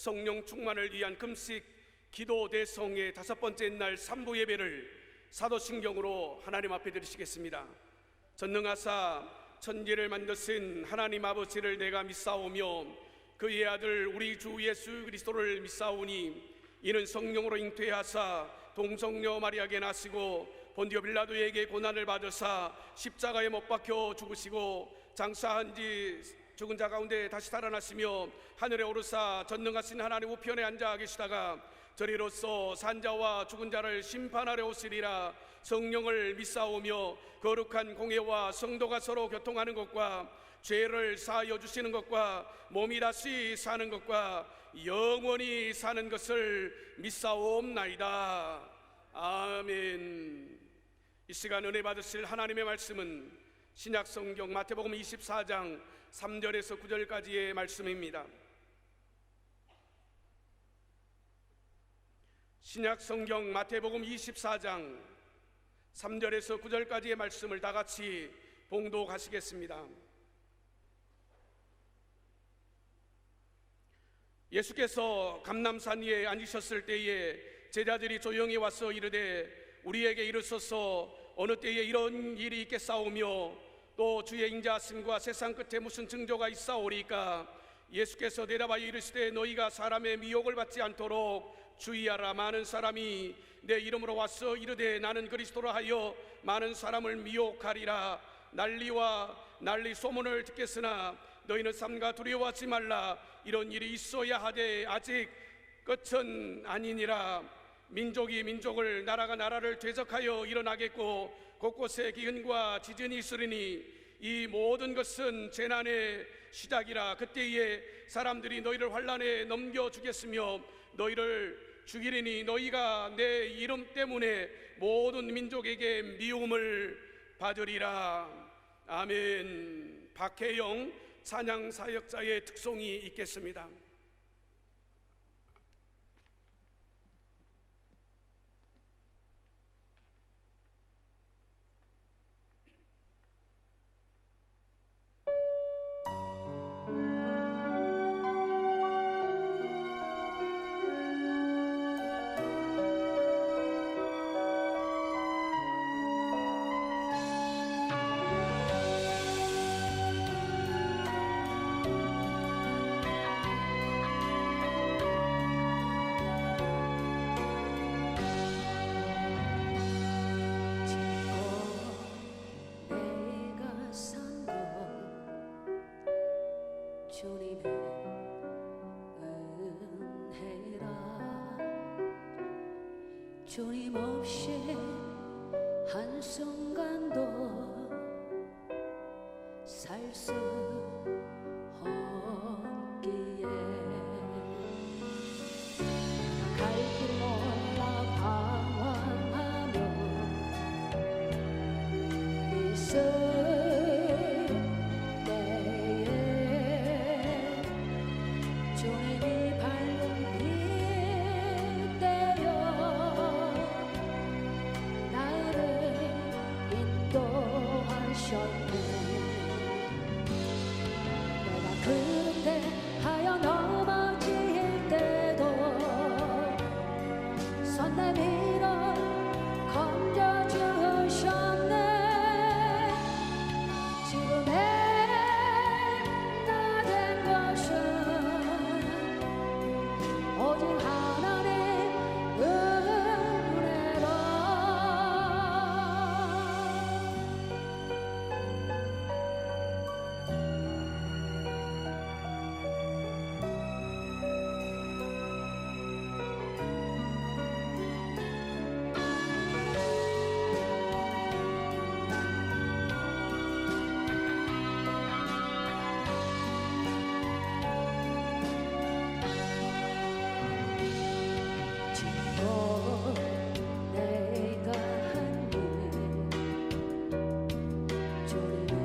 성령 충만을 위한 금식 기도 대성의 5번째 날 3부 예배를 사도신경으로 하나님 앞에 드리시겠습니다. 전능하사 천지를 만드신 하나님 아버지를 내가 믿사오며 그의 아들 우리 주 예수 그리스도를 믿사오니 이는 성령으로 잉태하사 동성녀 마리아에게 나시고 본디오 빌라도에게 고난을 받으사 십자가에 못 박혀 죽으시고 장사한 지 죽은 자 가운데 다시 살아나시며 하늘에 오르사 전능하신 하나님 우편에 앉아 계시다가 저리로서 산자와 죽은 자를 심판하러 오시리라. 성령을 믿사오며 거룩한 공예와 성도가 서로 교통하는 것과 죄를 사하여 주시는 것과 몸이 다시 사는 것과 영원히 사는 것을 믿사옵나이다. 아멘. 이 시간 은혜 받으실 하나님의 말씀은 신약성경 마태복음 24장 3절에서 9절까지의 말씀입니다. 신약성경 마태복음 24장 3절에서 9절까지의 말씀을 다 같이 봉독하시겠습니다. 예수께서 감람산 위에 앉으셨을 때에 제자들이 조용히 와서 이르되 우리에게 이르소서 어느 때에 이런 일이 있겠사오며 또 주의 인자하심과 세상 끝에 무슨 징조가 있사오리까? 예수께서 대답하여 이르시되 너희가 사람의 미혹을 받지 않도록 주의하라. 많은 사람이 내 이름으로 와서 이르되 나는 그리스도라 하여 많은 사람을 미혹하리라. 난리 소문을 듣겠으나 너희는 삼가 두려워하지 말라. 이런 일이 있어야 하되 아직 끝은 아니니라. 민족이 민족을 나라가 나라를 대적하여 일어나겠고 곳곳에 기근과 지진이 있으리니 이 모든 것은 재난의 시작이라. 그때에 사람들이 너희를 환난에 넘겨주겠으며 너희를 죽이리니 너희가 내 이름 때문에 모든 민족에게 미움을 받으리라. 아멘. 박혜영 찬양사역자의 특송이 있겠습니다. 주님 없이 한순간도 살 수 없기에 갈 길 몰라 방황하며 있을 때에 주님이 밝은 빛 되어 인도하셨네. 내가 그때 하여 넘어질 때도 손 내밀어 건져주셨네. 지금의 나 된 것은 오직 하나님 은혜로. 내가 한 일 주님의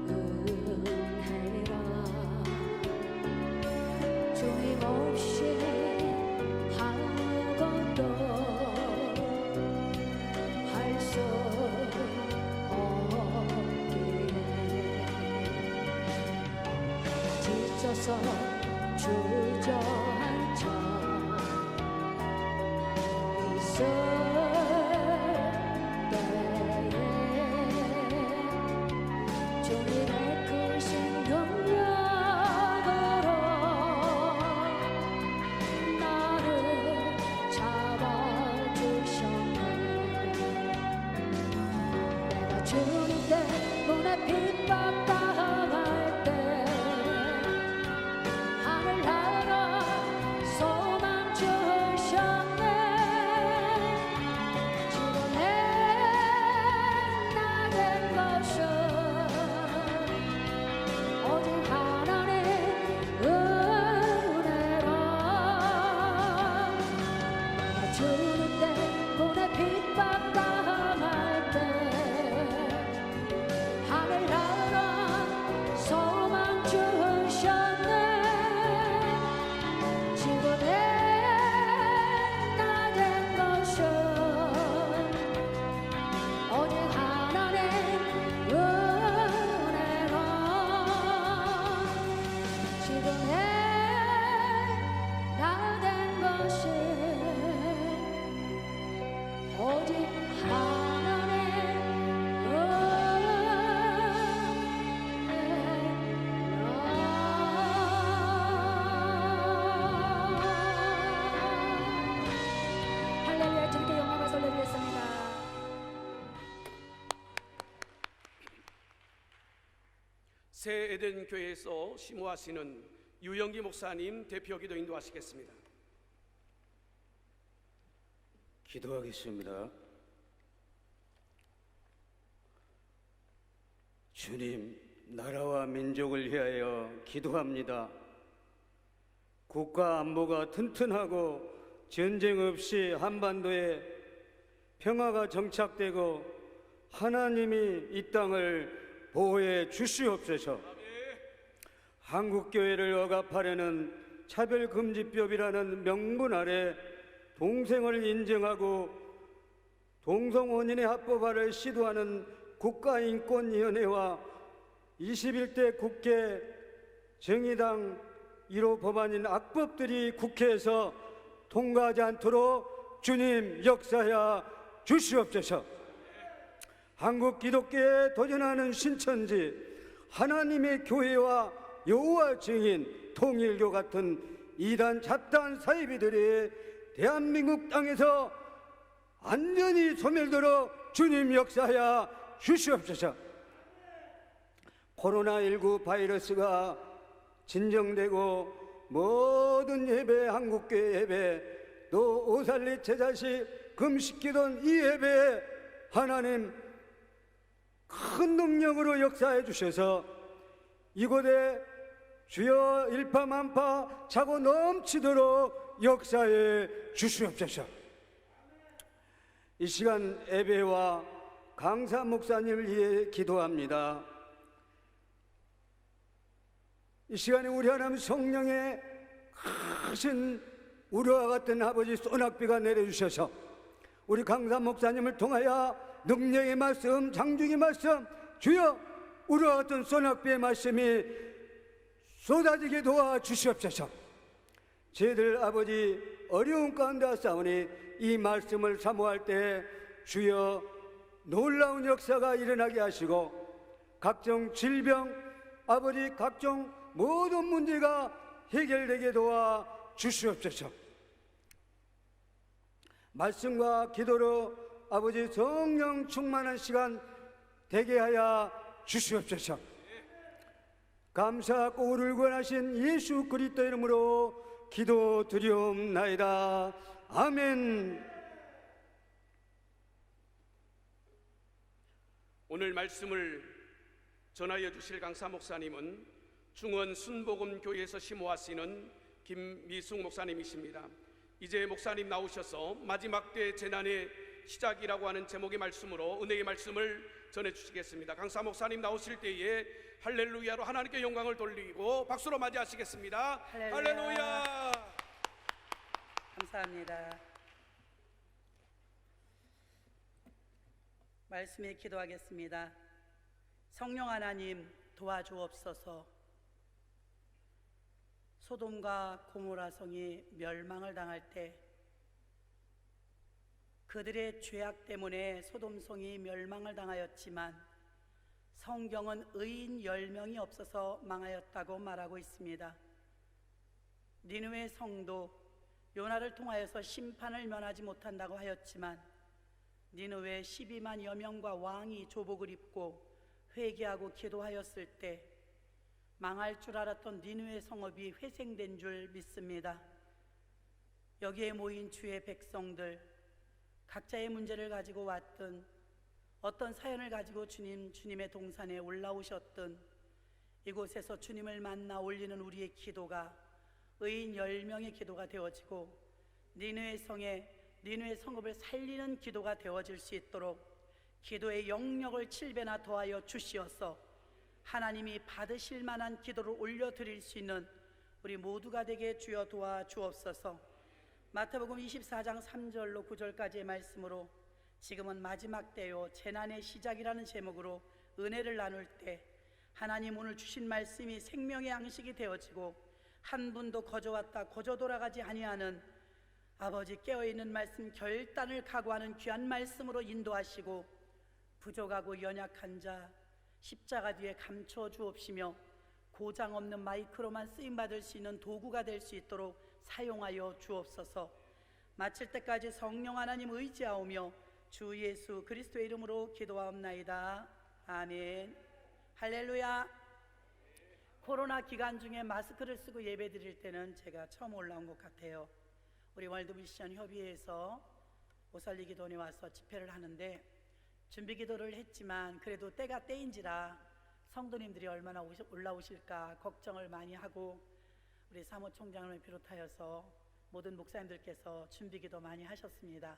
은혜라. 주님 없이 아무것도 할 수 없기에 지쳐서 주저 때에 주님의 크신 능력으로 나를 잡아주셨네. 내가 주님 때문에 핍박당할 때 하늘 나라 소망 주셨네. 지금 나된 것은 오직 하나님 은혜라. 내가 주님 때문에 핍박당할 때 하늘 나라 소망 주셨네. 지금 나된 것은 오직 하나님 은혜라. 지금 나된 것은 오직 하나님 할렐루야. 주님께 영광을 돌려드리겠습니다. 새 에덴 교회에서 심호하시는 유영기 목사님 대표기도 인도하시겠습니다. 기도하겠습니다. 주님, 나라와 민족을 위하여 기도합니다. 국가 안보가 튼튼하고 전쟁 없이 한반도에 평화가 정착되고 하나님이 이 땅을 보호해 주시옵소서. 한국교회를 억압하려는 차별금지법이라는 명분 아래 동성을 인정하고 동성혼인의 합법화를 시도하는 국가인권위원회와 21대 국회 정의당 1호 법안인 악법들이 국회에서 통과하지 않도록 주님 역사하여 주시옵소서. 한국 기독교에 도전하는 신천지 하나님의 교회와 여호와 증인 통일교 같은 이단 잡단 사이비들이 대한민국 땅에서 완전히 소멸되도록 주님 역사하여 주시옵소서. 코로나19 바이러스가 진정되고 모든 예배, 한국교회 예배, 또 오살리 제자식 금식기도는 이 예배에 하나님 큰 능력으로 역사해 주셔서 이곳에 주여 일파만파 차고 넘치도록 역사해 주시옵소서. 이 시간 예배와 강사 목사님을 위해 기도합니다. 이 시간에 우리 하나님 성령의 크신 우려와 같은 아버지 소낙비가 내려주셔서 우리 강사 목사님을 통하여 능력의 말씀, 장중의 말씀, 주여 우리와 같은 소낙비의 말씀이 쏟아지게 도와주시옵소서. 저희들 아버지 어려운 가운데 싸우니 이 말씀을 사모할 때 주여 놀라운 역사가 일어나게 하시고 각종 질병, 아버지 각종 모든 문제가 해결되게 도와주시옵소서. 말씀과 기도로 아버지 성령 충만한 시간 되게 하여 주시옵소서. 감사하고 우리를 구원하신 예수 그리스도 이름으로 기도드리옵나이다. 아멘. 오늘 말씀을 전하여 주실 강사 목사님은 중원 순복음교회에서 심호하시는 김미숙 목사님이십니다. 이제 목사님 나오셔서 마지막 때 재난의 시작이라고 하는 제목의 말씀으로 은혜의 말씀을 전해주시겠습니다. 강사 목사님 나오실 때에 할렐루야로 하나님께 영광을 돌리고 박수로 맞이하시겠습니다. 할렐루야. 감사합니다. 말씀에 기도하겠습니다. 성령 하나님 도와주옵소서. 소돔과 고모라 성이 멸망을 당할 때 그들의 죄악 때문에 소돔성이 멸망을 당하였지만 성경은 의인 10명이 없어서 망하였다고 말하고 있습니다. 니느웨 성도 요나를 통하여서 심판을 면하지 못한다고 하였지만 니느웨 12만여 명과 왕이 조복을 입고 회개하고 기도하였을 때 망할 줄 알았던 니느웨 성읍이 회생된 줄 믿습니다. 여기에 모인 주의 백성들, 각자의 문제를 가지고 왔든 어떤 사연을 가지고 주님의 동산에 올라오셨든 이곳에서 주님을 만나 올리는 우리의 기도가 의인 10명의 기도가 되어지고 니느웨 성읍을 살리는 기도가 되어질 수 있도록 기도의 영역을 7배나 더하여 주시어서 하나님이 받으실 만한 기도를 올려드릴 수 있는 우리 모두가 되게 주여 도와주옵소서. 마태복음 24장 3절로 9절까지의 말씀으로 지금은 마지막 때요 재난의 시작이라는 제목으로 은혜를 나눌 때 하나님 오늘 주신 말씀이 생명의 양식이 되어지고 한 분도 거저왔다 거저 돌아가지 아니하는 아버지 깨어있는 말씀 결단을 각오하는 귀한 말씀으로 인도하시고 부족하고 연약한 자 십자가 뒤에 감춰 주옵시며 고장 없는 마이크로만 쓰임받을 수 있는 도구가 될 수 있도록 사용하여 주옵소서. 마칠 때까지 성령 하나님 의지하오며 주 예수 그리스도의 이름으로 기도하옵나이다. 아멘. 할렐루야. 코로나 기간 중에 마스크를 쓰고 예배 드릴 때는 제가 처음 올라온 것 같아요. 우리 월드미션 협의회에서 오살리기도원에 와서 집회를 하는데 준비 기도를 했지만 그래도 때가 때인지라 성도님들이 얼마나 올라오실까 걱정을 많이 하고 우리 사무총장을 비롯하여서 모든 목사님들께서 준비 기도 많이 하셨습니다.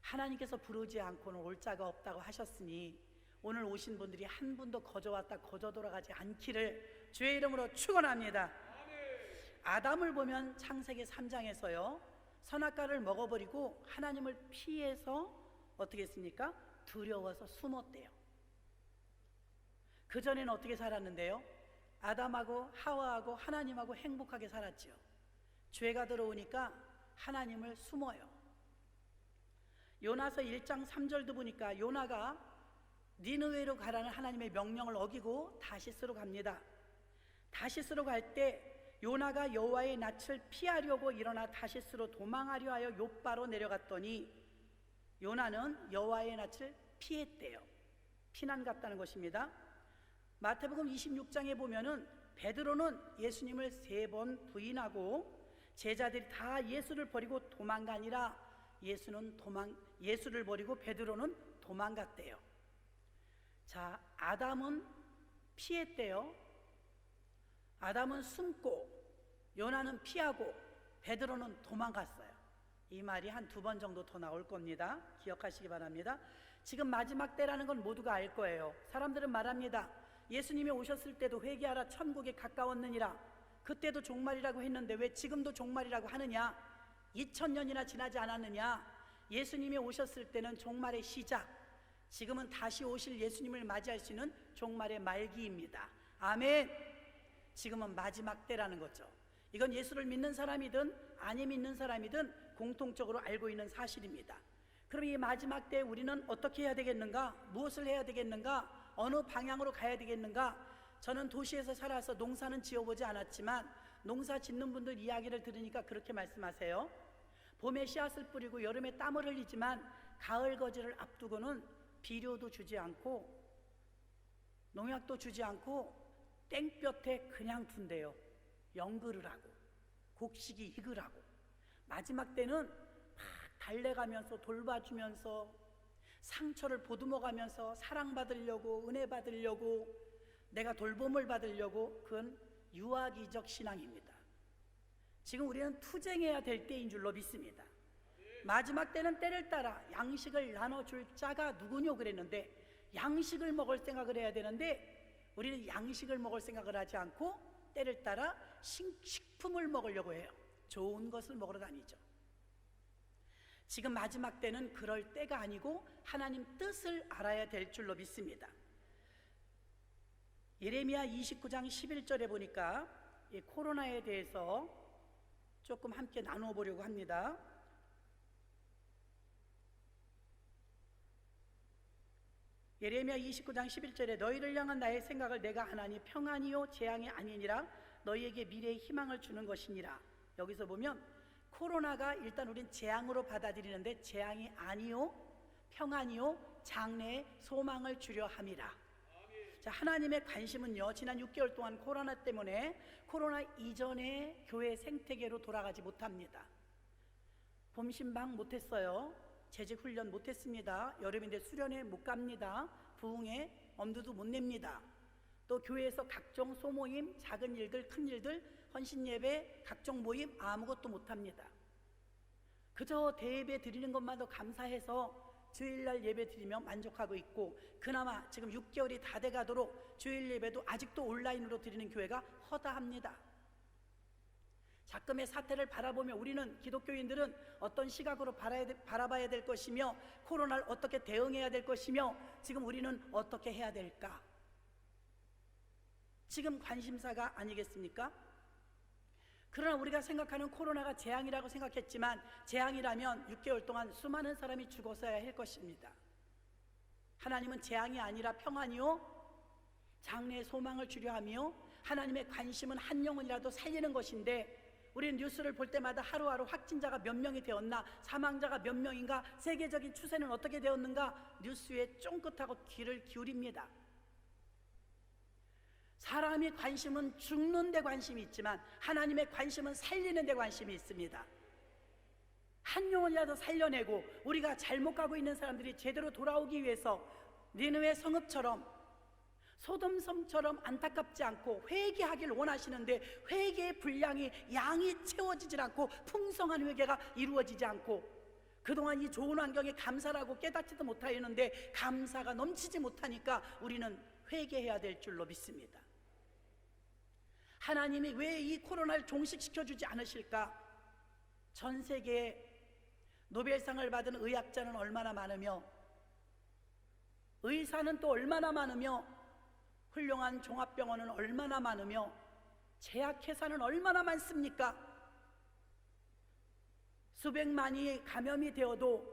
하나님께서 부르지 않고는 올 자가 없다고 하셨으니 오늘 오신 분들이 한 분도 거저왔다 거저 돌아가지 않기를 주의 이름으로 축원합니다. 아담을 보면 창세기 3장에서요 선악과를 먹어버리고 하나님을 피해서 어떻게 했습니까? 두려워서 숨었대요. 그전에는 어떻게 살았는데요? 아담하고 하와하고 하나님하고 행복하게 살았죠. 죄가 들어오니까 하나님을 숨어요. 요나서 1장 3절도 보니까 요나가 니느웨로 가라는 하나님의 명령을 어기고 다시스로 갑니다. 다시스로 갈 때 요나가 여호와의 낯을 피하려고 일어나 다시스로 도망하려 하여 욥바로 내려갔더니 요나는 여호와의 낯을 피했대요. 피난 갔다는 것입니다. 마태복음 26장에 보면은 베드로는 예수님을 3번 부인하고 제자들이 다 예수를 버리고 도망가니라 예수를 버리고 베드로는 도망갔대요. 자, 아담은 피했대요. 아담은 숨고 요나는 피하고 베드로는 도망갔어요. 이 말이 한 2번 정도 더 나올 겁니다. 기억하시기 바랍니다. 지금 마지막 때라는 건 모두가 알 거예요. 사람들은 말합니다. 예수님이 오셨을 때도 회개하라 천국에 가까웠느니라. 그때도 종말이라고 했는데 왜 지금도 종말이라고 하느냐? 2000년이나 지나지 않았느냐? 예수님이 오셨을 때는 종말의 시작, 지금은 다시 오실 예수님을 맞이할 수 있는 종말의 말기입니다. 아멘. 지금은 마지막 때라는 거죠. 이건 예수를 믿는 사람이든 아니 믿는 사람이든 공통적으로 알고 있는 사실입니다. 그럼 이 마지막 때 우리는 어떻게 해야 되겠는가? 무엇을 해야 되겠는가? 어느 방향으로 가야 되겠는가? 저는 도시에서 살아서 농사는 지어보지 않았지만 농사 짓는 분들 이야기를 들으니까 그렇게 말씀하세요. 봄에 씨앗을 뿌리고 여름에 땀을 흘리지만 가을 거지를 앞두고는 비료도 주지 않고 농약도 주지 않고 땡볕에 그냥 둔대요. 연그를 하고 곡식이 익으라고. 마지막 때는 막 달래가면서 돌봐주면서 상처를 보듬어가면서 사랑받으려고 은혜 받으려고 내가 돌봄을 받으려고, 그건 유아기적 신앙입니다. 지금 우리는 투쟁해야 될 때인 줄로 믿습니다. 마지막 때는 때를 따라 양식을 나눠줄 자가 누구뇨 그랬는데 양식을 먹을 생각을 해야 되는데 우리는 양식을 먹을 생각을 하지 않고 때를 따라 식품을 먹으려고 해요. 좋은 것을 먹으러 다니죠. 지금 마지막 때는 그럴 때가 아니고 하나님 뜻을 알아야 될 줄로 믿습니다. 예레미야 29장 11절에 보니까 이 코로나에 대해서 조금 함께 나눠 보려고 합니다. 예레미야 29장 11절에 너희를 향한 나의 생각을 내가 하나니 평안이요 재앙이 아니니라 너희에게 미래의 희망을 주는 것이니라. 여기서 보면 코로나가 일단 우린 재앙으로 받아들이는데 재앙이 아니요 평안이요 장래의 소망을 주려 함이라. 자, 하나님의 관심은요, 지난 6개월 동안 코로나 때문에 코로나 이전의 교회 생태계로 돌아가지 못합니다. 봄신방 못했어요. 재직 훈련 못했습니다. 여름인데 수련회 못 갑니다. 부흥회 엄두도 못 냅니다. 또 교회에서 각종 소모임, 작은 일들, 큰 일들, 헌신 예배, 각종 모임 아무것도 못합니다. 그저 대예배 드리는 것만도 감사해서 주일날 예배 드리며 만족하고 있고, 그나마 지금 6개월이 다 돼가도록 주일 예배도 아직도 온라인으로 드리는 교회가 허다합니다. 작금의 사태를 바라보며 우리는 기독교인들은 어떤 시각으로 바라봐야 될 것이며 코로나를 어떻게 대응해야 될 것이며 지금 우리는 어떻게 해야 될까? 지금 관심사가 아니겠습니까? 그러나 우리가 생각하는 코로나가 재앙이라고 생각했지만 재앙이라면 6개월 동안 수많은 사람이 죽었어야 할 것입니다. 하나님은 재앙이 아니라 평안이요 장래의 소망을 주려 하며 하나님의 관심은 한 영혼이라도 살리는 것인데, 우리는 뉴스를 볼 때마다 하루하루 확진자가 몇 명이 되었나, 사망자가 몇 명인가, 세계적인 추세는 어떻게 되었는가 뉴스에 쫑긋하고 귀를 기울입니다. 사람의 관심은 죽는 데 관심이 있지만 하나님의 관심은 살리는 데 관심이 있습니다. 한 영혼이라도 살려내고 우리가 잘못 가고 있는 사람들이 제대로 돌아오기 위해서 니느웨 성읍처럼 소돔섬처럼 안타깝지 않고 회개하길 원하시는데 회개의 분량이 양이 채워지질 않고 풍성한 회개가 이루어지지 않고 그동안 이 좋은 환경에 감사라고 깨닫지도 못하였는데 감사가 넘치지 못하니까 우리는 회개해야 될 줄로 믿습니다. 하나님이 왜 이 코로나를 종식시켜주지 않으실까? 전 세계에 노벨상을 받은 의학자는 얼마나 많으며 의사는 또 얼마나 많으며 훌륭한 종합병원은 얼마나 많으며 제약회사는 얼마나 많습니까? 수백만이 감염이 되어도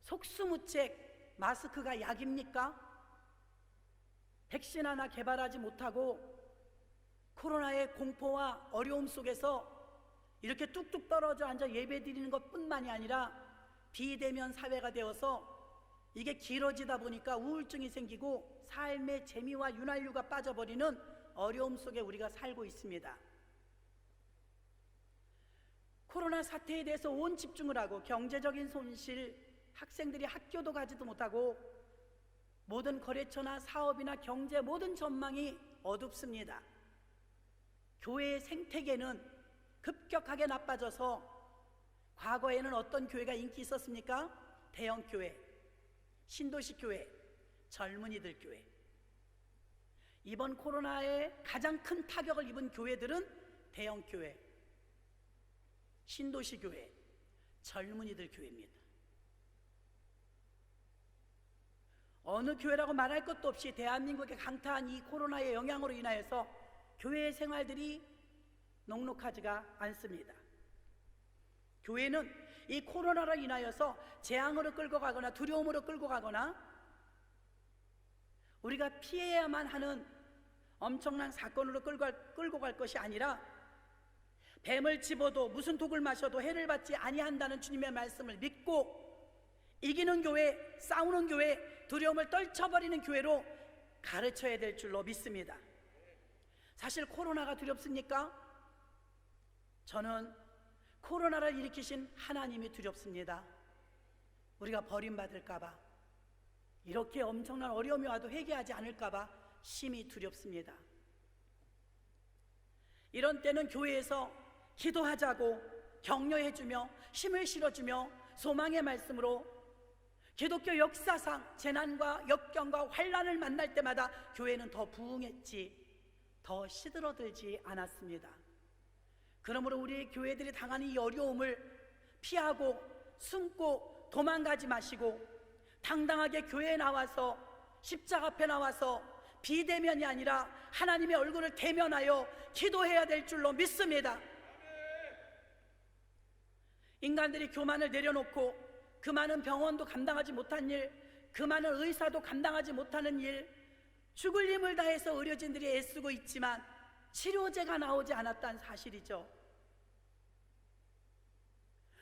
속수무책 마스크가 약입니까? 백신 하나 개발하지 못하고 코로나의 공포와 어려움 속에서 이렇게 뚝뚝 떨어져 앉아 예배드리는 것뿐만이 아니라 비대면 사회가 되어서 이게 길어지다 보니까 우울증이 생기고 삶의 재미와 윤활유가 빠져버리는 어려움 속에 우리가 살고 있습니다. 코로나 사태에 대해서 온 집중을 하고 경제적인 손실, 학생들이 학교도 가지도 못하고 모든 거래처나 사업이나 경제 모든 전망이 어둡습니다. 교회의 생태계는 급격하게 나빠져서 과거에는 어떤 교회가 인기 있었습니까? 대형교회, 신도시 교회, 젊은이들 교회. 이번 코로나에 가장 큰 타격을 입은 교회들은 대형교회, 신도시 교회, 젊은이들 교회입니다. 어느 교회라고 말할 것도 없이 대한민국에 강타한 이 코로나의 영향으로 인하여서 교회의 생활들이 녹록하지가 않습니다. 교회는 이 코로나로 인하여서 재앙으로 끌고 가거나 두려움으로 끌고 가거나 우리가 피해야만 하는 엄청난 사건으로 끌고 갈 것이 아니라 뱀을 집어도 무슨 독을 마셔도 해를 받지 아니한다는 주님의 말씀을 믿고 이기는 교회, 싸우는 교회, 두려움을 떨쳐버리는 교회로 가르쳐야 될 줄로 믿습니다. 사실 코로나가 두렵습니까? 저는 코로나를 일으키신 하나님이 두렵습니다. 우리가 버림받을까봐, 이렇게 엄청난 어려움이 와도 회개하지 않을까봐 심히 두렵습니다. 이런 때는 교회에서 기도하자고 격려해주며 힘을 실어주며 소망의 말씀으로 기독교 역사상 재난과 역경과 환난을 만날 때마다 교회는 더 부흥했지 더 시들어들지 않았습니다. 그러므로 우리 교회들이 당하는 이 어려움을 피하고 숨고 도망가지 마시고 당당하게 교회에 나와서 십자가 앞에 나와서 비대면이 아니라 하나님의 얼굴을 대면하여 기도해야 될 줄로 믿습니다. 인간들이 교만을 내려놓고 그 많은 병원도 감당하지 못한 일, 그 많은 의사도 감당하지 못하는 일, 죽을 힘을 다해서 의료진들이 애쓰고 있지만 치료제가 나오지 않았다는 사실이죠.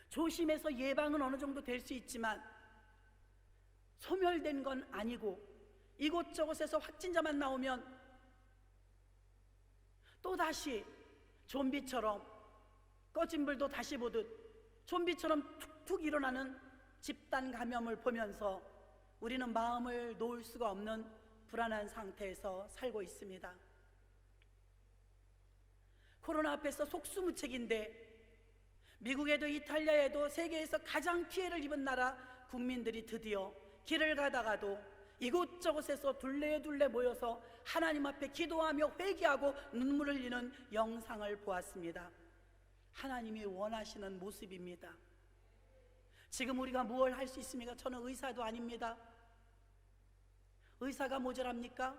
조심해서 예방은 어느 정도 될 수 있지만 소멸된 건 아니고 이곳저곳에서 확진자만 나오면 또다시 좀비처럼 꺼진 불도 다시 보듯 좀비처럼 툭툭 일어나는 집단 감염을 보면서 우리는 마음을 놓을 수가 없는 불안한 상태에서 살고 있습니다. 코로나 앞에서 속수무책인데 미국에도 이탈리아에도 세계에서 가장 피해를 입은 나라 국민들이 드디어 길을 가다가도 이곳저곳에서 둘레둘레 모여서 하나님 앞에 기도하며 회개하고 눈물을 흘리는 영상을 보았습니다. 하나님이 원하시는 모습입니다. 지금 우리가 무엇을 할 수 있습니까? 저는 의사도 아닙니다. 의사가 모자랍니까?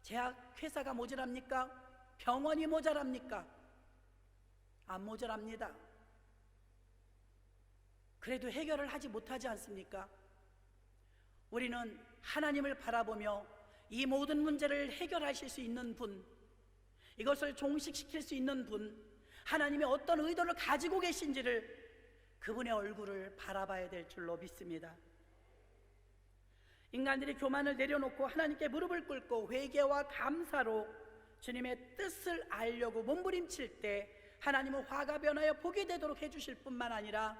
제약회사가 모자랍니까? 병원이 모자랍니까? 안 모자랍니다. 그래도 해결을 하지 못하지 않습니까? 우리는 하나님을 바라보며 이 모든 문제를 해결하실 수 있는 분, 이것을 종식시킬 수 있는 분, 하나님이 어떤 의도를 가지고 계신지를 그분의 얼굴을 바라봐야 될 줄로 믿습니다. 인간들이 교만을 내려놓고 하나님께 무릎을 꿇고 회개와 감사로 주님의 뜻을 알려고 몸부림칠 때 하나님은 화가 변하여 복이 되도록 해주실 뿐만 아니라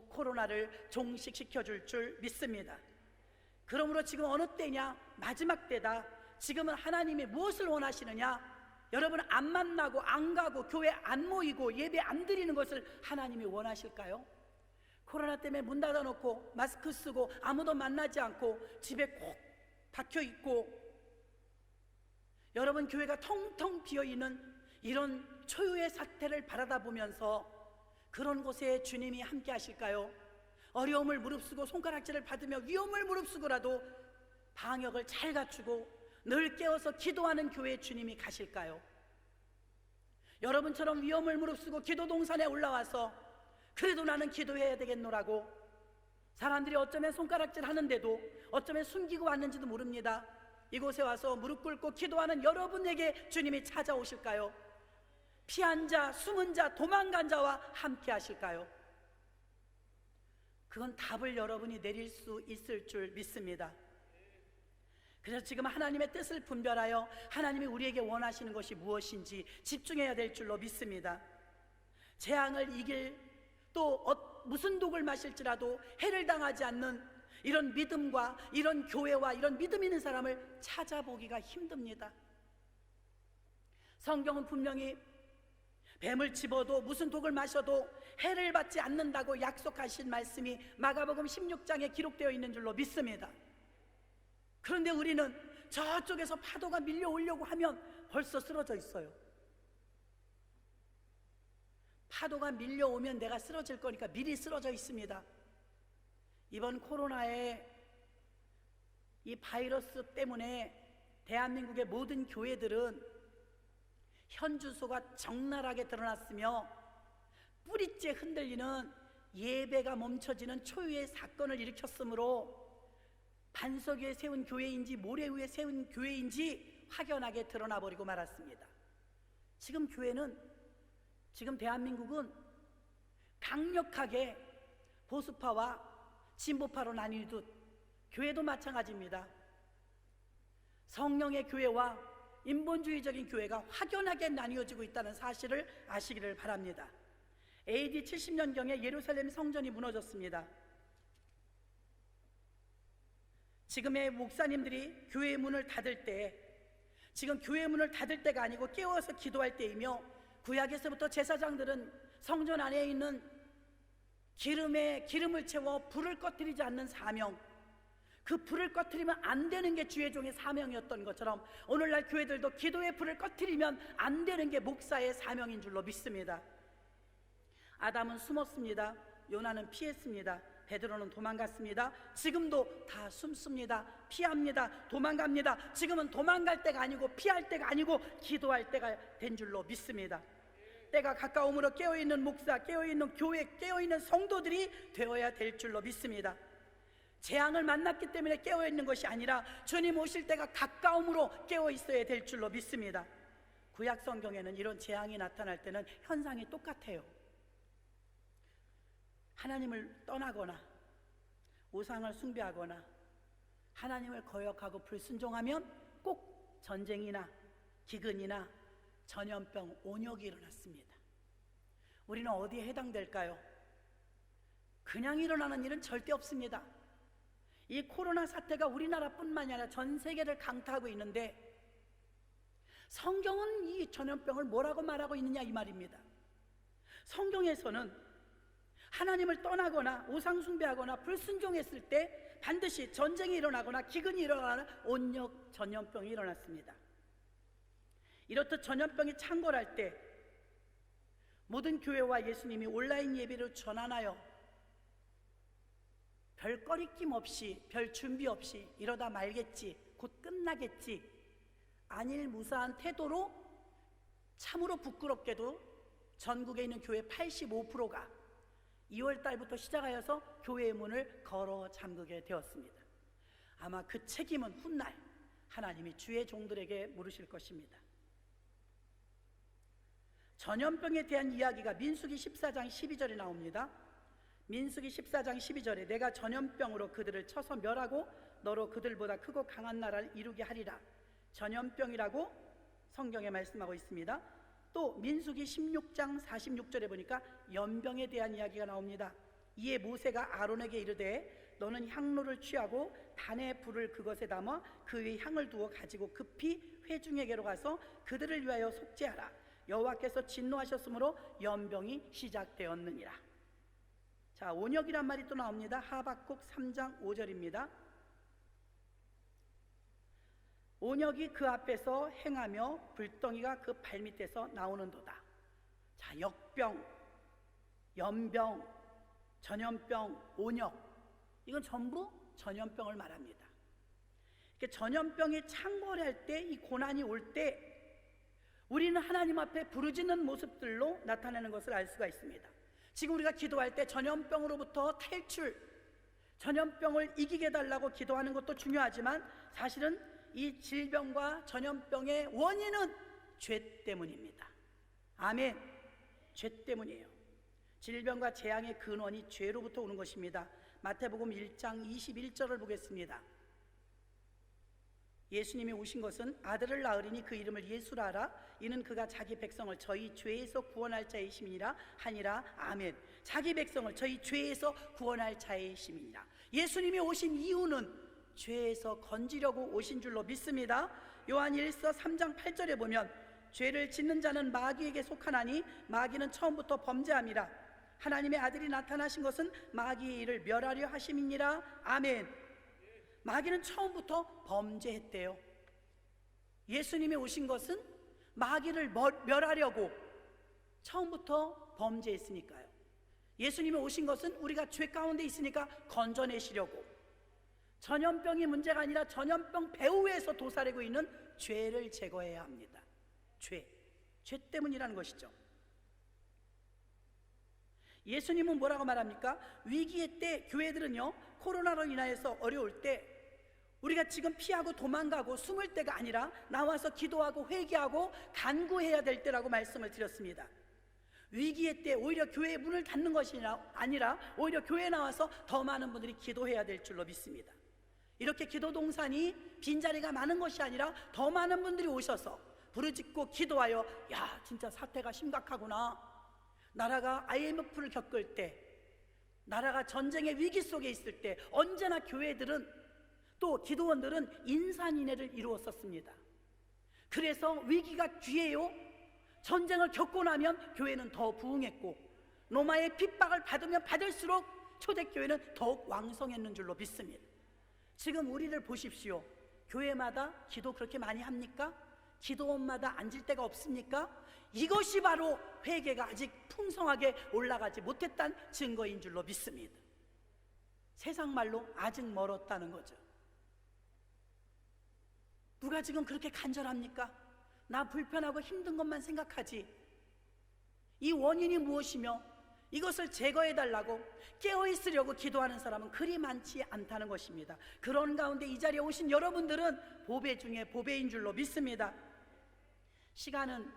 코로나를 종식시켜줄 줄 믿습니다. 그러므로 지금 어느 때냐? 마지막 때다. 지금은 하나님이 무엇을 원하시느냐? 여러분 안 만나고 안 가고 교회 안 모이고 예배 안 드리는 것을 하나님이 원하실까요? 코로나 때문에 문 닫아놓고 마스크 쓰고 아무도 만나지 않고 집에 꼭 박혀있고 여러분 교회가 텅텅 비어있는 이런 초유의 사태를 바라다 보면서 그런 곳에 주님이 함께 하실까요? 어려움을 무릅쓰고 손가락질을 받으며 위험을 무릅쓰고라도 방역을 잘 갖추고 늘 깨어서 기도하는 교회에 주님이 가실까요? 여러분처럼 위험을 무릅쓰고 기도 동산에 올라와서 그래도 나는 기도해야 되겠노라고 사람들이 어쩌면 손가락질 하는데도 어쩌면 숨기고 왔는지도 모릅니다. 이곳에 와서 무릎 꿇고 기도하는 여러분에게 주님이 찾아오실까요? 피한 자, 숨은 자, 도망간 자와 함께 하실까요? 그건 답을 여러분이 내릴 수 있을 줄 믿습니다. 그래서 지금 하나님의 뜻을 분별하여 하나님이 우리에게 원하시는 것이 무엇인지 집중해야 될 줄로 믿습니다. 재앙을 이길 또 무슨 독을 마실지라도 해를 당하지 않는 이런 믿음과 이런 교회와 이런 믿음 있는 사람을 찾아보기가 힘듭니다. 성경은 분명히 뱀을 집어도 무슨 독을 마셔도 해를 받지 않는다고 약속하신 말씀이 마가복음 16장에 기록되어 있는 줄로 믿습니다. 그런데 우리는 저쪽에서 파도가 밀려오려고 하면 벌써 쓰러져 있어요. 파도가 밀려오면 내가 쓰러질 거니까 미리 쓰러져 있습니다. 이번 코로나의 이 바이러스 때문에 대한민국의 모든 교회들은 현 주소가 적나라하게 드러났으며 뿌리째 흔들리는 예배가 멈춰지는 초유의 사건을 일으켰으므로 반석 위에 세운 교회인지 모래 위에 세운 교회인지 확연하게 드러나버리고 말았습니다. 지금 교회는, 지금 대한민국은 강력하게 보수파와 진보파로 나뉘듯 교회도 마찬가지입니다. 성령의 교회와 인본주의적인 교회가 확연하게 나뉘어지고 있다는 사실을 아시기를 바랍니다. AD 70년경에 예루살렘 성전이 무너졌습니다. 지금의 목사님들이 교회의 문을 닫을 때, 지금 교회의 문을 닫을 때가 아니고 깨워서 기도할 때이며, 구약에서부터 제사장들은 성전 안에 있는 기름에 기름을 채워 불을 꺼뜨리지 않는 사명, 그 불을 꺼뜨리면 안 되는 게 주의 종의 사명이었던 것처럼 오늘날 교회들도 기도의 불을 꺼뜨리면 안 되는 게 목사의 사명인 줄로 믿습니다. 아담은 숨었습니다. 요나는 피했습니다. 베드로는 도망갔습니다. 지금도 다 숨습니다. 피합니다. 도망갑니다. 지금은 도망갈 때가 아니고 피할 때가 아니고 기도할 때가 된 줄로 믿습니다. 때가 가까움으로 깨어있는 목사, 깨어있는 교회, 깨어있는 성도들이 되어야 될 줄로 믿습니다. 재앙을 만났기 때문에 깨어 있는 것이 아니라 주님 오실 때가 가까움으로 깨어 있어야 될 줄로 믿습니다. 구약 성경에는 이런 재앙이 나타날 때는 현상이 똑같아요. 하나님을 떠나거나 우상을 숭배하거나 하나님을 거역하고 불순종하면 꼭 전쟁이나 기근이나 전염병, 온역이 일어났습니다. 우리는 어디에 해당될까요? 그냥 일어나는 일은 절대 없습니다. 이 코로나 사태가 우리나라뿐만이 아니라 전 세계를 강타하고 있는데 성경은 이 전염병을 뭐라고 말하고 있느냐 이 말입니다. 성경에서는 하나님을 떠나거나 우상 숭배하거나 불순종했을 때 반드시 전쟁이 일어나거나 기근이 일어나거나 온역 전염병이 일어났습니다. 이렇듯 전염병이 창궐할 때 모든 교회와 예수님이 온라인 예배를 전환하여 별 꺼리낌 없이 별 준비 없이 이러다 말겠지, 곧 끝나겠지, 안일무사한 태도로 참으로 부끄럽게도 전국에 있는 교회 85%가 2월 달부터 시작하여서 교회의 문을 걸어 잠그게 되었습니다. 아마 그 책임은 훗날 하나님이 주의 종들에게 물으실 것입니다. 전염병에 대한 이야기가 민수기 14장 12절에 나옵니다. 민수기 14장 12절에 내가 전염병으로 그들을 쳐서 멸하고 너로 그들보다 크고 강한 나라를 이루게 하리라. 전염병이라고 성경에 말씀하고 있습니다. 또 민수기 16장 46절에 보니까 연병에 대한 이야기가 나옵니다. 이에 모세가 아론에게 이르되 너는 향로를 취하고 단의 불을 그것에 담아 그 위에 향을 두어 가지고 급히 회중에게로 가서 그들을 위하여 속죄하라. 여호와께서 진노하셨으므로 연병이 시작되었느니라. 자, 온역이란 말이 또 나옵니다. 하박국 3장 5절입니다. 온역이 그 앞에서 행하며 불덩이가 그 발밑에서 나오는도다. 자, 역병, 연병, 전염병, 온역, 이건 전부 전염병을 말합니다. 이렇게 전염병이 창궐할 때, 이 고난이 올 때 우리는 하나님 앞에 부르짖는 모습들로 나타내는 것을 알 수가 있습니다. 지금 우리가 기도할 때 전염병으로부터 탈출, 전염병을 이기게 해달라고 기도하는 것도 중요하지만 사실은 이 질병과 전염병의 원인은 죄 때문입니다. 아멘. 죄 때문이에요. 질병과 재앙의 근원이 죄로부터 오는 것입니다. 마태복음 1장 21절을 보겠습니다. 예수님이 오신 것은 아들을 낳으리니 그 이름을 예수라 하라. 이는 그가 자기 백성을 저희 죄에서 구원할 자이심이니라 하니라. 아멘. 자기 백성을 저희 죄에서 구원할 자이심이니라. 예수님이 오신 이유는 죄에서 건지려고 오신 줄로 믿습니다. 요한 1서 3장 8절에 보면 죄를 짓는 자는 마귀에게 속하나니 마귀는 처음부터 범죄함이라. 하나님의 아들이 나타나신 것은 마귀의 일을 멸하려 하심이니라. 아멘. 마귀는 처음부터 범죄했대요. 예수님이 오신 것은 마귀를 멸하려고 처음부터 범죄했으니까요. 예수님이 오신 것은 우리가 죄 가운데 있으니까 건져내시려고, 전염병이 문제가 아니라 전염병 배후에서 도사리고 있는 죄를 제거해야 합니다. 죄 때문이라는 것이죠. 예수님은 뭐라고 말합니까? 위기의 때 교회들은요, 코로나로 인하여서 어려울 때 우리가 지금 피하고 도망가고 숨을 때가 아니라 나와서 기도하고 회개하고 간구해야 될 때라고 말씀을 드렸습니다. 위기의 때 오히려 교회의 문을 닫는 것이 아니라 오히려 교회에 나와서 더 많은 분들이 기도해야 될 줄로 믿습니다. 이렇게 기도 동산이 빈자리가 많은 것이 아니라 더 많은 분들이 오셔서 부르짖고 기도하여, 야, 진짜 사태가 심각하구나, 나라가 IMF를 겪을 때, 나라가 전쟁의 위기 속에 있을 때 언제나 교회들은 또 기도원들은 인산인해를 이루었었습니다. 그래서 위기가 뒤에요, 전쟁을 겪고 나면 교회는 더 부흥했고 로마의 핍박을 받으면 받을수록 초대교회는 더욱 왕성했는 줄로 믿습니다. 지금 우리를 보십시오. 교회마다 기도 그렇게 많이 합니까? 기도원마다 앉을 데가 없습니까? 이것이 바로 회개가 아직 풍성하게 올라가지 못했다는 증거인 줄로 믿습니다. 세상 말로 아직 멀었다는 거죠. 누가 지금 그렇게 간절합니까? 나 불편하고 힘든 것만 생각하지. 이 원인이 무엇이며 이것을 제거해달라고 깨어있으려고 기도하는 사람은 그리 많지 않다는 것입니다. 그런 가운데 이 자리에 오신 여러분들은 보배 중에 보배인 줄로 믿습니다. 시간은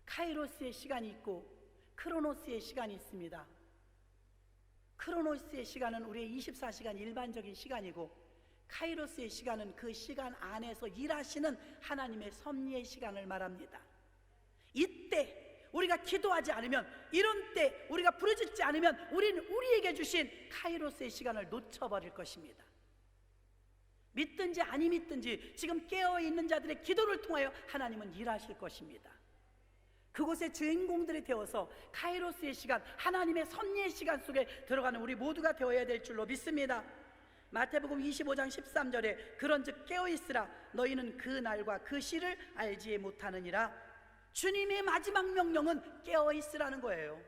카이로스의 시간이 있고 크로노스의 시간이 있습니다. 크로노스의 시간은 우리의 24시간 일반적인 시간이고, 카이로스의 시간은 그 시간 안에서 일하시는 하나님의 섭리의 시간을 말합니다. 이때 우리가 기도하지 않으면, 이런 때 우리가 부르짖지 않으면 우리는 우리에게 주신 카이로스의 시간을 놓쳐버릴 것입니다. 믿든지 아니 믿든지 지금 깨어있는 자들의 기도를 통하여 하나님은 일하실 것입니다. 그곳의 주인공들이 되어서 카이로스의 시간, 하나님의 섭리의 시간 속에 들어가는 우리 모두가 되어야 될 줄로 믿습니다. 마태복음 25장 13절에 그런즉 깨어있으라, 너희는 그 날과 그 시를 알지 못하느니라. 주님의 마지막 명령은 깨어있으라는 거예요.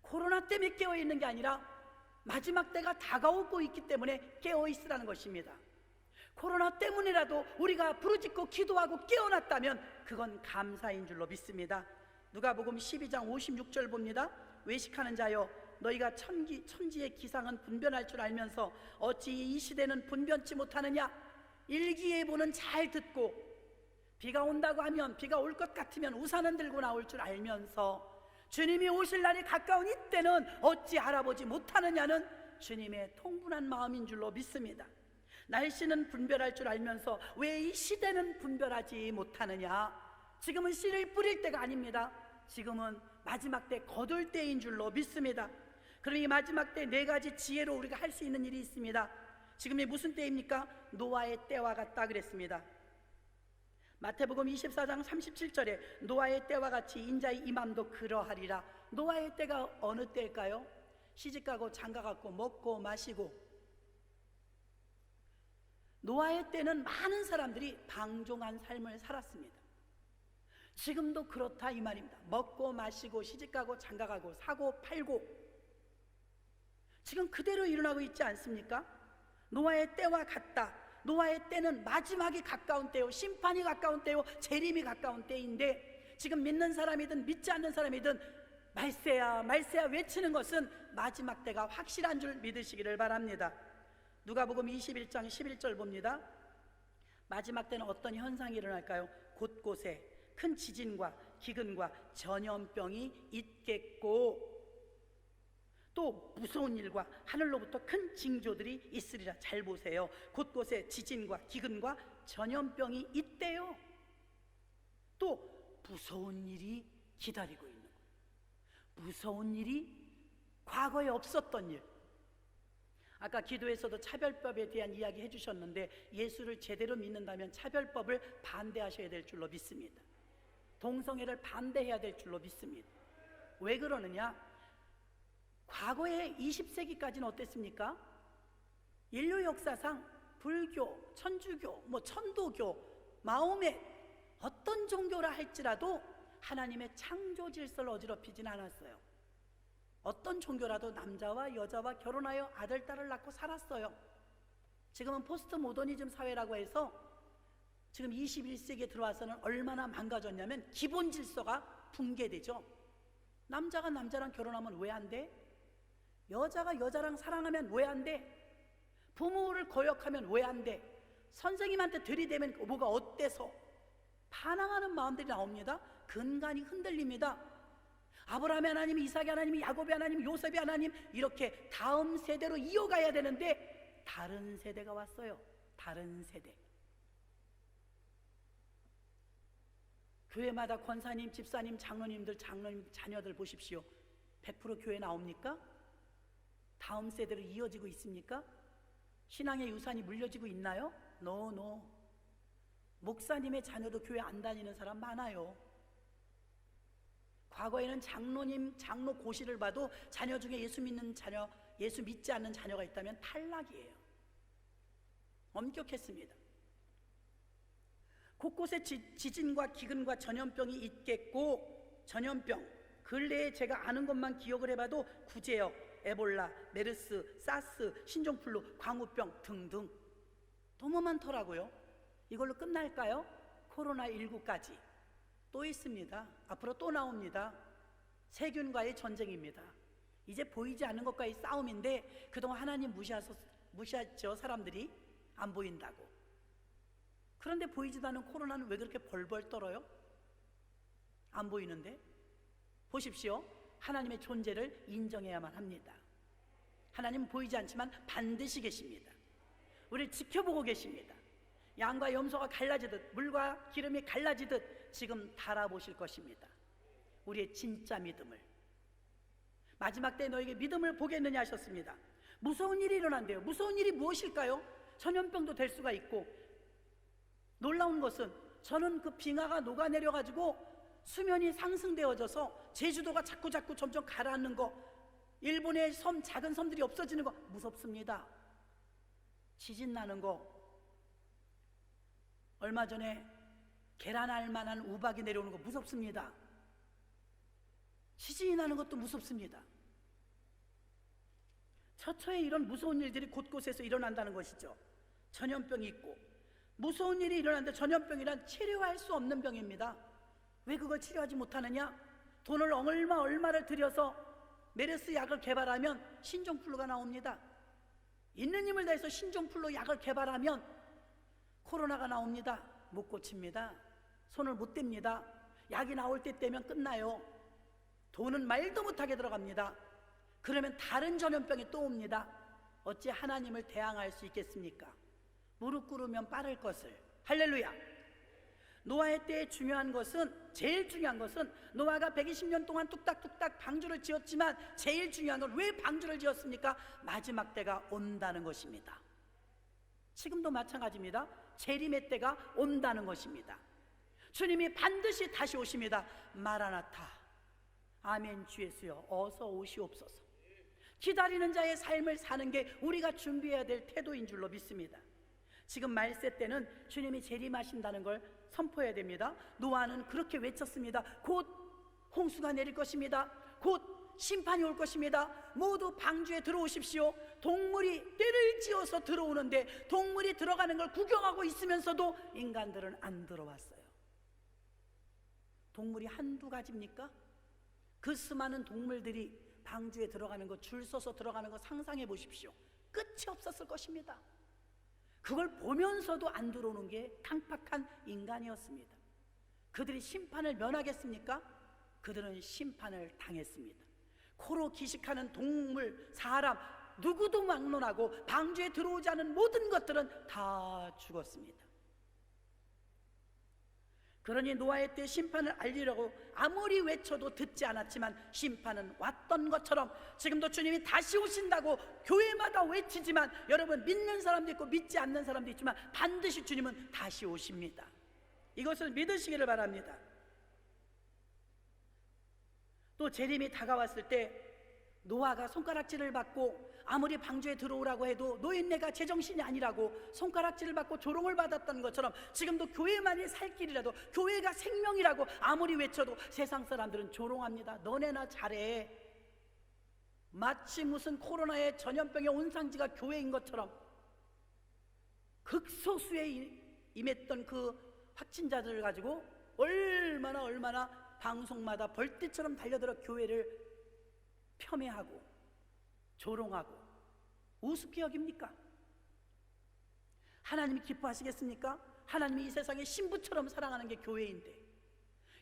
코로나 때문에 깨어있는 게 아니라 마지막 때가 다가오고 있기 때문에 깨어있으라는 것입니다. 코로나 때문이라도 우리가 부르짖고 기도하고 깨어났다면 그건 감사인 줄로 믿습니다. 누가복음 12장 56절 봅니다. 외식하는 자여, 너희가 천지의 기상은 분별할 줄 알면서 어찌 이 시대는 분변치 못하느냐. 일기예보는 잘 듣고 비가 온다고 하면, 비가 올 것 같으면 우산은 들고 나올 줄 알면서 주님이 오실 날이 가까운 이때는 어찌 알아보지 못하느냐는 주님의 통분한 마음인 줄로 믿습니다. 날씨는 분별할 줄 알면서 왜 이 시대는 분별하지 못하느냐. 지금은 씨를 뿌릴 때가 아닙니다. 지금은 마지막 때 거둘 때인 줄로 믿습니다. 그럼 이 마지막 때 네 가지 지혜로 우리가 할 수 있는 일이 있습니다. 지금이 무슨 때입니까? 노아의 때와 같다 그랬습니다. 마태복음 24장 37절에 노아의 때와 같이 인자의 임함도 그러하리라. 노아의 때가 어느 때일까요? 시집가고 장가갔고 먹고 마시고. 노아의 때는 많은 사람들이 방종한 삶을 살았습니다. 지금도 그렇다 이 말입니다. 먹고 마시고 시집가고 장가가고 사고 팔고 지금 그대로 일어나고 있지 않습니까? 노아의 때와 같다. 노아의 때는 마지막이 가까운 때요, 심판이 가까운 때요, 재림이 가까운 때인데, 지금 믿는 사람이든 믿지 않는 사람이든 말세야 말세야 외치는 것은 마지막 때가 확실한 줄 믿으시기를 바랍니다. 누가복음 21장 11절 봅니다. 마지막 때는 어떤 현상이 일어날까요? 곳곳에 큰 지진과 기근과 전염병이 있겠고, 또 무서운 일과 하늘로부터 큰 징조들이 있으리라. 잘 보세요. 곳곳에 지진과 기근과 전염병이 있대요. 또 무서운 일이 기다리고 있는 거예요. 무서운 일이 과거에 없었던 일. 아까 기도에서도 차별법에 대한 이야기 해주셨는데, 예수를 제대로 믿는다면 차별법을 반대하셔야 될 줄로 믿습니다. 동성애를 반대해야 될 줄로 믿습니다. 왜 그러느냐? 과거에 20세기까지는 어땠습니까? 인류 역사상 불교, 천주교, 천도교, 마호멧 어떤 종교라 할지라도 하나님의 창조 질서를 어지럽히진 않았어요. 어떤 종교라도 남자와 여자와 결혼하여 아들, 딸을 낳고 살았어요. 지금은 포스트 모더니즘 사회라고 해서 지금 21세기에 들어와서는 얼마나 망가졌냐면 기본 질서가 붕괴되죠. 남자가 남자랑 결혼하면 왜 안 돼? 여자가 여자랑 사랑하면 왜 안 돼? 부모를 거역하면 왜 안 돼? 선생님한테 들이대면 뭐가 어때서? 반항하는 마음들이 나옵니다. 근간이 흔들립니다. 아브라함의 하나님, 이삭의 하나님, 야곱의 하나님, 요셉의 하나님, 이렇게 다음 세대로 이어가야 되는데 다른 세대가 왔어요. 다른 세대. 교회마다 권사님, 집사님, 장로님들, 자녀들 보십시오. 100% 교회 나옵니까? 다음 세대로 이어지고 있습니까? 신앙의 유산이 물려지고 있나요? No. 목사님의 자녀도 교회 안 다니는 사람 많아요. 과거에는 장로님, 장로 고시를 봐도 자녀 중에 예수 믿는 자녀, 예수 믿지 않는 자녀가 있다면 탈락이에요. 엄격했습니다. 곳곳에 지진과 기근과 전염병이 있겠고, 전염병 근래에 제가 아는 것만 기억을 해봐도 구제역, 에볼라, 메르스, 사스, 신종플루, 광우병 등등 너무 많더라고요. 이걸로 끝날까요? 코로나19까지 또 있습니다. 앞으로 또 나옵니다. 세균과의 전쟁입니다. 이제 보이지 않는 것과의 싸움인데 그동안 하나님 무시하죠. 사람들이 안 보인다고. 그런데 보이지도 않는 코로나는 왜 그렇게 벌벌 떨어요? 안 보이는데? 보십시오. 하나님의 존재를 인정해야만 합니다. 하나님은 보이지 않지만 반드시 계십니다. 우리를 지켜보고 계십니다. 양과 염소가 갈라지듯 물과 기름이 갈라지듯 지금 달아보실 것입니다. 우리의 진짜 믿음을. 마지막 때 너에게 믿음을 보겠느냐 하셨습니다. 무서운 일이 일어난대요. 무서운 일이 무엇일까요? 전염병도 될 수가 있고, 놀라운 것은 저는 그 빙하가 녹아내려가지고 수면이 상승되어져서 제주도가 자꾸 점점 가라앉는 거, 일본의 섬, 작은 섬들이 없어지는 거 무섭습니다. 지진 나는 거, 얼마 전에 계란알 만한 우박이 내려오는 거 무섭습니다. 지진이 나는 것도 무섭습니다. 처처에 이런 무서운 일들이 곳곳에서 일어난다는 것이죠. 전염병이 있고, 무서운 일이 일어나는데 전염병이란 치료할 수 없는 병입니다. 왜 그걸 치료하지 못하느냐? 돈을 얼마를 들여서 메르스 약을 개발하면 신종플루가 나옵니다. 있는 힘을 다해서 신종플루 약을 개발하면 코로나가 나옵니다. 못 고칩니다. 손을 못 댑니다. 약이 나올 때 되면 끝나요. 돈은 말도 못하게 들어갑니다. 그러면 다른 전염병이 또 옵니다. 어찌 하나님을 대항할 수 있겠습니까? 무릎 꿇으면 빠를 것을. 할렐루야. 노아의 때에 제일 중요한 것은 노아가 120년 동안 뚝딱뚝딱 방주를 지었지만 제일 중요한 건 왜 방주를 지었습니까? 마지막 때가 온다는 것입니다. 지금도 마찬가지입니다. 재림의 때가 온다는 것입니다. 주님이 반드시 다시 오십니다. 마라나타, 아멘. 주 예수여 어서 오시옵소서. 기다리는 자의 삶을 사는 게 우리가 준비해야 될 태도인 줄로 믿습니다. 지금 말세 때는 주님이 재림하신다는 걸 선포해야 됩니다. 노아는 그렇게 외쳤습니다. 곧 홍수가 내릴 것입니다. 곧 심판이 올 것입니다. 모두 방주에 들어오십시오. 동물이 떼를 지어서 들어오는데 동물이 들어가는 걸 구경하고 있으면서도 인간들은 안 들어왔어요. 동물이 한두 가지입니까? 그 수많은 동물들이 방주에 들어가는 거, 줄 서서 들어가는 거 상상해 보십시오. 끝이 없었을 것입니다. 그걸 보면서도 안 들어오는 게 강팍한 인간이었습니다. 그들이 심판을 면하겠습니까? 그들은 심판을 당했습니다. 코로 기식하는 동물, 사람 누구도 막론하고 방주에 들어오지 않은 모든 것들은 다 죽었습니다. 그러니 노아의 때 심판을 알리려고 아무리 외쳐도 듣지 않았지만 심판은 왔던 것처럼 지금도 주님이 다시 오신다고 교회마다 외치지만, 여러분, 믿는 사람도 있고 믿지 않는 사람도 있지만 반드시 주님은 다시 오십니다. 이것을 믿으시기를 바랍니다. 또 재림이 다가왔을 때 노아가 손가락질을 받고 아무리 방주에 들어오라고 해도 노인네가 제정신이 아니라고 손가락질을 받고 조롱을 받았던 것처럼 지금도 교회만이 살 길이라도, 교회가 생명이라고 아무리 외쳐도 세상 사람들은 조롱합니다. 너네나 잘해. 마치 무슨 코로나의 전염병의 온상지가 교회인 것처럼 극소수에 임했던 그 확진자들을 가지고 얼마나 방송마다 벌떼처럼 달려들어 교회를 폄훼하고 조롱하고 우습게 여깁니까? 하나님이 기뻐하시겠습니까? 하나님이 이 세상의 신부처럼 사랑하는 게 교회인데,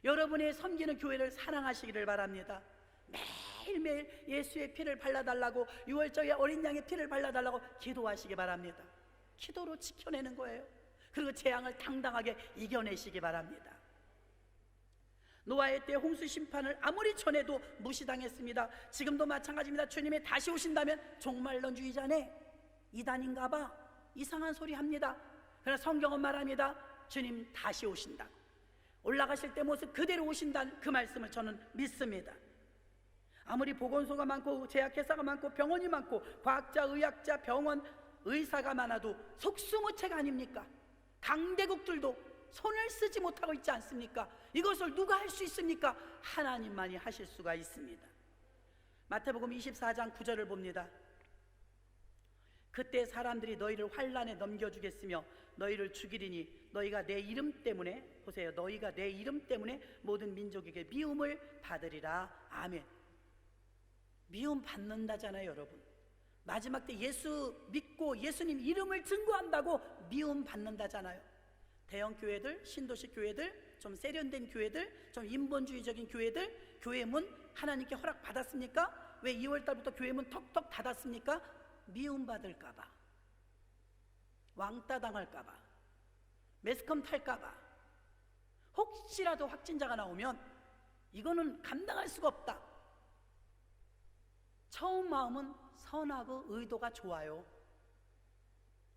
여러분의 섬기는 교회를 사랑하시기를 바랍니다. 매일매일 예수의 피를 발라달라고, 6월절에 어린 양의 피를 발라달라고 기도하시기 바랍니다. 기도로 지켜내는 거예요. 그리고 재앙을 당당하게 이겨내시기 바랍니다. 노아의 때 홍수 심판을 아무리 전해도 무시당했습니다. 지금도 마찬가지입니다. 주님이 다시 오신다면 종말론주의자네, 이단인가 봐, 이상한 소리 합니다. 그러나 성경은 말합니다. 주님 다시 오신다. 올라가실 때 모습 그대로 오신다는 그 말씀을 저는 믿습니다. 아무리 보건소가 많고 제약회사가 많고 병원이 많고 과학자, 의학자, 병원, 의사가 많아도 속수무책 아닙니까? 강대국들도 손을 쓰지 못하고 있지 않습니까? 이것을 누가 할 수 있습니까? 하나님만이 하실 수가 있습니다. 마태복음 24장 9절을 봅니다. 그때 사람들이 너희를 환란에 넘겨주겠으며 너희를 죽이리니 너희가 내 이름 때문에, 보세요, 너희가 내 이름 때문에 모든 민족에게 미움을 받으리라. 아멘. 미움 받는다잖아요, 여러분. 마지막 때 예수 믿고 예수님 이름을 증거한다고 미움 받는다잖아요. 대형 교회들, 신도시 교회들, 좀 세련된 교회들, 좀 인본주의적인 교회들, 교회 문 하나님께 허락 받았습니까? 왜 2월 달부터 교회 문 턱턱 닫았습니까? 미움 받을까봐, 왕따 당할까봐, 매스컴 탈까봐. 혹시라도 확진자가 나오면 이거는 감당할 수가 없다. 처음 마음은 선하고 의도가 좋아요.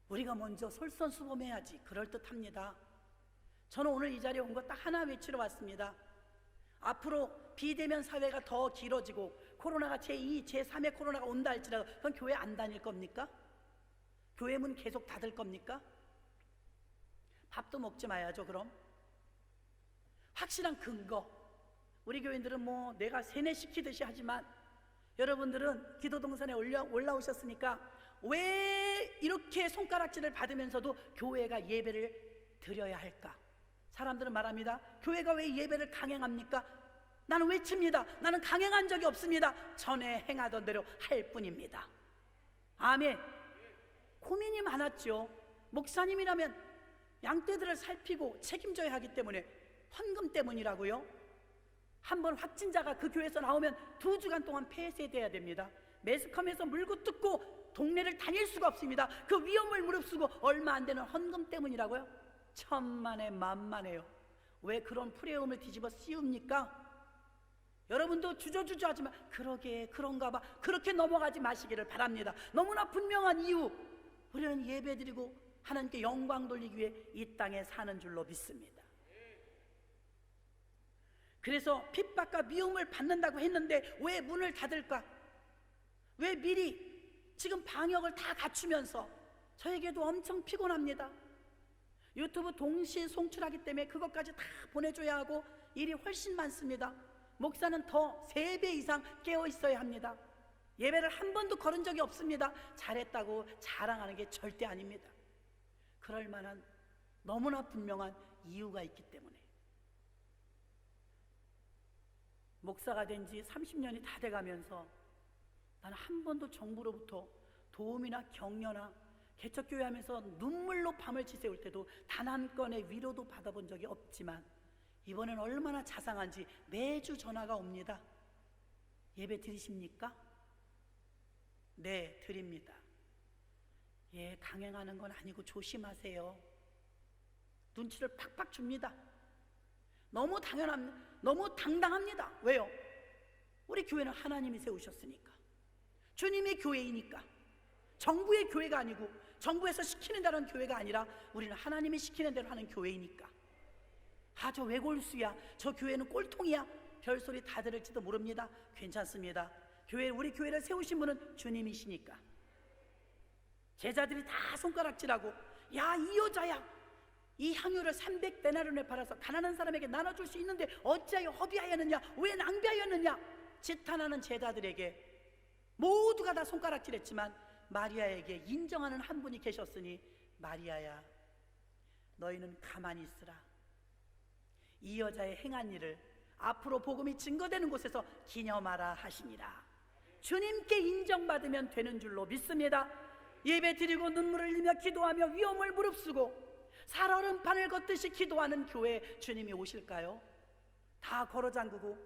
우리가 먼저 솔선수범해야지, 그럴듯합니다. 저는 오늘 이 자리에 온 거 딱 하나 외치러 왔습니다. 앞으로 비대면 사회가 더 길어지고 코로나가 제2, 제3의 코로나가 온다 할지라도 그건 교회 안 다닐 겁니까? 교회 문 계속 닫을 겁니까? 밥도 먹지 마야죠. 그럼 확실한 근거, 우리 교인들은 뭐 내가 세뇌시키듯이 하지만 여러분들은 기도동산에 올라오셨으니까 왜 이렇게 손가락질을 받으면서도 교회가 예배를 드려야 할까? 사람들은 말합니다. 교회가 왜 예배를 강행합니까? 나는 외칩니다. 나는 강행한 적이 없습니다. 전에 행하던 대로 할 뿐입니다. 아멘. 고민이 많았죠. 목사님이라면 양떼들을 살피고 책임져야 하기 때문에, 헌금 때문이라고요. 한번 확진자가 그 교회에서 나오면 2주간 동안 폐쇄돼야 됩니다. 매스컴에서 물고 뜯고 동네를 다닐 수가 없습니다. 그 위험을 무릅쓰고 얼마 안 되는 헌금 때문이라고요. 천만에 만만해요. 왜 그런 프레임을 뒤집어 씌웁니까? 여러분도 주저주저 하지만 그러게 그런가 봐, 그렇게 넘어가지 마시기를 바랍니다. 너무나 분명한 이유, 우리는 예배드리고 하나님께 영광 돌리기 위해 이 땅에 사는 줄로 믿습니다. 그래서 핍박과 미움을 받는다고 했는데 왜 문을 닫을까? 왜 미리 지금 방역을 다 갖추면서, 저에게도 엄청 피곤합니다. 유튜브 동시 송출하기 때문에 그것까지 다 보내줘야 하고 일이 훨씬 많습니다. 목사는 더 3배 이상 깨어 있어야 합니다. 예배를 한 번도 거른 적이 없습니다. 잘했다고 자랑하는 게 절대 아닙니다. 그럴 만한 너무나 분명한 이유가 있기 때문에. 목사가 된 지 30년이 다 돼가면서 나는 한 번도 정부로부터 도움이나 격려나 개척교회 하면서 눈물로 밤을 지새울 때도 단 한 건의 위로도 받아본 적이 없지만 이번엔 얼마나 자상한지 매주 전화가 옵니다. 예배 드리십니까? 네, 드립니다. 예, 강행하는 건 아니고 조심하세요. 눈치를 팍팍 줍니다. 너무 당연합니다. 너무 당당합니다. 왜요? 우리 교회는 하나님이 세우셨으니까, 주님의 교회이니까. 정부의 교회가 아니고 정부에서 시키는 대로 하는 교회가 아니라 우리는 하나님이 시키는 대로 하는 교회이니까. 아, 저 외골수야, 저 교회는 꼴통이야, 별소리 다 들을지도 모릅니다. 괜찮습니다. 우리 교회를 세우신 분은 주님이시니까. 제자들이 다 손가락질하고, 야, 이 여자야, 이 향유를 300데나리온에 팔아서 가난한 사람에게 나눠줄 수 있는데 어찌하여 허비하였느냐, 왜 낭비하였느냐, 지탄하는 제자들에게 모두가 다 손가락질했지만 마리아에게 인정하는 한 분이 계셨으니, 마리아야, 너희는 가만히 있으라. 이 여자의 행한 일을 앞으로 복음이 증거되는 곳에서 기념하라 하시니라. 주님께 인정받으면 되는 줄로 믿습니다. 예배 드리고 눈물을 흘리며 기도하며 위험을 무릅쓰고 살얼음판을 걷듯이 기도하는 교회에 주님이 오실까요? 다 걸어 잠그고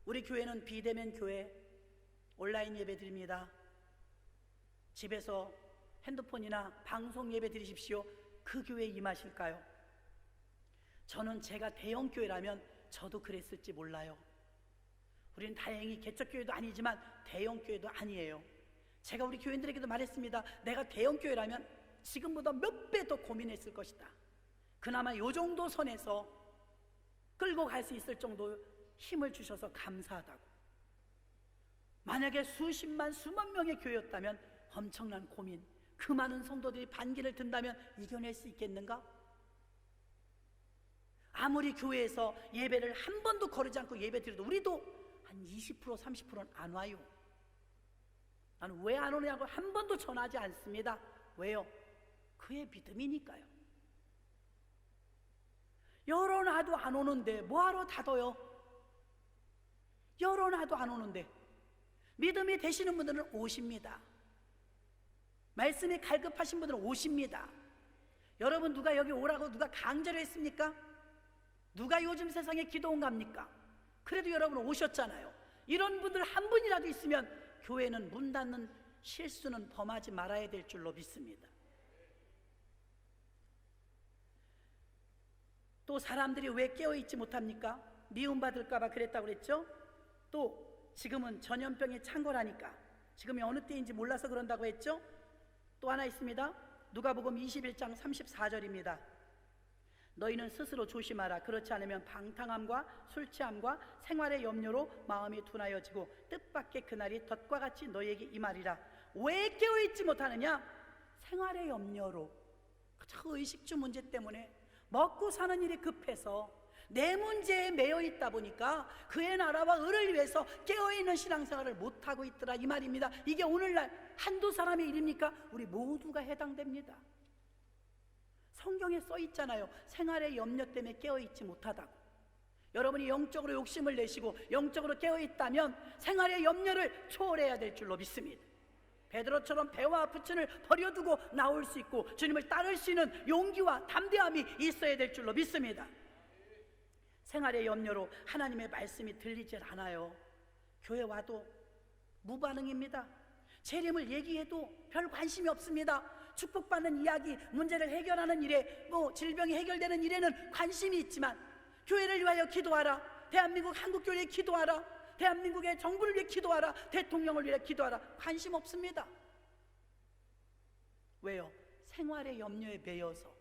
우리 교회는 비대면 교회, 온라인 예배 드립니다. 집에서 핸드폰이나 방송 예배 드리십시오. 그 교회에 임하실까요? 저는 제가 대형 교회라면 저도 그랬을지 몰라요. 우리는 다행히 개척교회도 아니지만 대형 교회도 아니에요. 제가 우리 교인들에게도 말했습니다. 내가 대형 교회라면 지금보다 몇 배 더 고민했을 것이다. 그나마 요 정도 선에서 끌고 갈 수 있을 정도 힘을 주셔서 감사하다고. 만약에 수십만 수만 명의 교회였다면 엄청난 고민, 그 많은 성도들이 반기를 든다면 이겨낼 수 있겠는가? 아무리 교회에서 예배를 한 번도 거르지 않고 예배 드려도 우리도 한 20% 30%는 안 와요. 나는 왜 안 오냐고 한 번도 전하지 않습니다. 왜요? 그의 믿음이니까요. 열어놔도 안 오는데 뭐하러 닫아요? 열어놔도 안 오는데 믿음이 되시는 분들은 오십니다. 말씀이 갈급하신 분들은 오십니다. 여러분, 누가 여기 오라고 누가 강제로 했습니까? 누가 요즘 세상에 기도원 갑니까? 그래도 여러분 오셨잖아요. 이런 분들 한 분이라도 있으면 교회는 문 닫는 실수는 범하지 말아야 될 줄로 믿습니다. 또 사람들이 왜 깨어있지 못합니까? 미움받을까 봐 그랬다고 그랬죠? 또 지금은 전염병이 창궐하니까, 지금이 어느 때인지 몰라서 그런다고 했죠? 또 하나 있습니다. 누가복음 21장 34절입니다. 너희는 스스로 조심하라. 그렇지 않으면 방탕함과 술취함과 생활의 염려로 마음이 둔하여지고 뜻밖의 그날이 덫과 같이 너희에게 임하리라. 왜 깨어있지 못하느냐? 생활의 염려로, 저 의식주 문제 때문에 먹고 사는 일이 급해서 내 문제에 매여 있다 보니까 그의 나라와 의를 위해서 깨어있는 신앙생활을 못하고 있더라, 이 말입니다. 이게 오늘날 한두 사람의 일입니까? 우리 모두가 해당됩니다. 성경에 써 있잖아요. 생활의 염려 때문에 깨어있지 못하다고. 여러분이 영적으로 욕심을 내시고 영적으로 깨어있다면 생활의 염려를 초월해야 될 줄로 믿습니다. 베드로처럼 배와 부친을 버려두고 나올 수 있고 주님을 따를 수 있는 용기와 담대함이 있어야 될 줄로 믿습니다. 생활의 염려로 하나님의 말씀이 들리질 않아요. 교회 와도 무반응입니다. 재림을 얘기해도 별 관심이 없습니다. 축복받는 이야기, 문제를 해결하는 일에, 질병이 해결되는 일에는 관심이 있지만 교회를 위하여 기도하라, 대한민국 한국교회에 기도하라, 대한민국의 정부를 위해 기도하라, 대통령을 위해 기도하라, 관심 없습니다. 왜요? 생활의 염려에 매여서.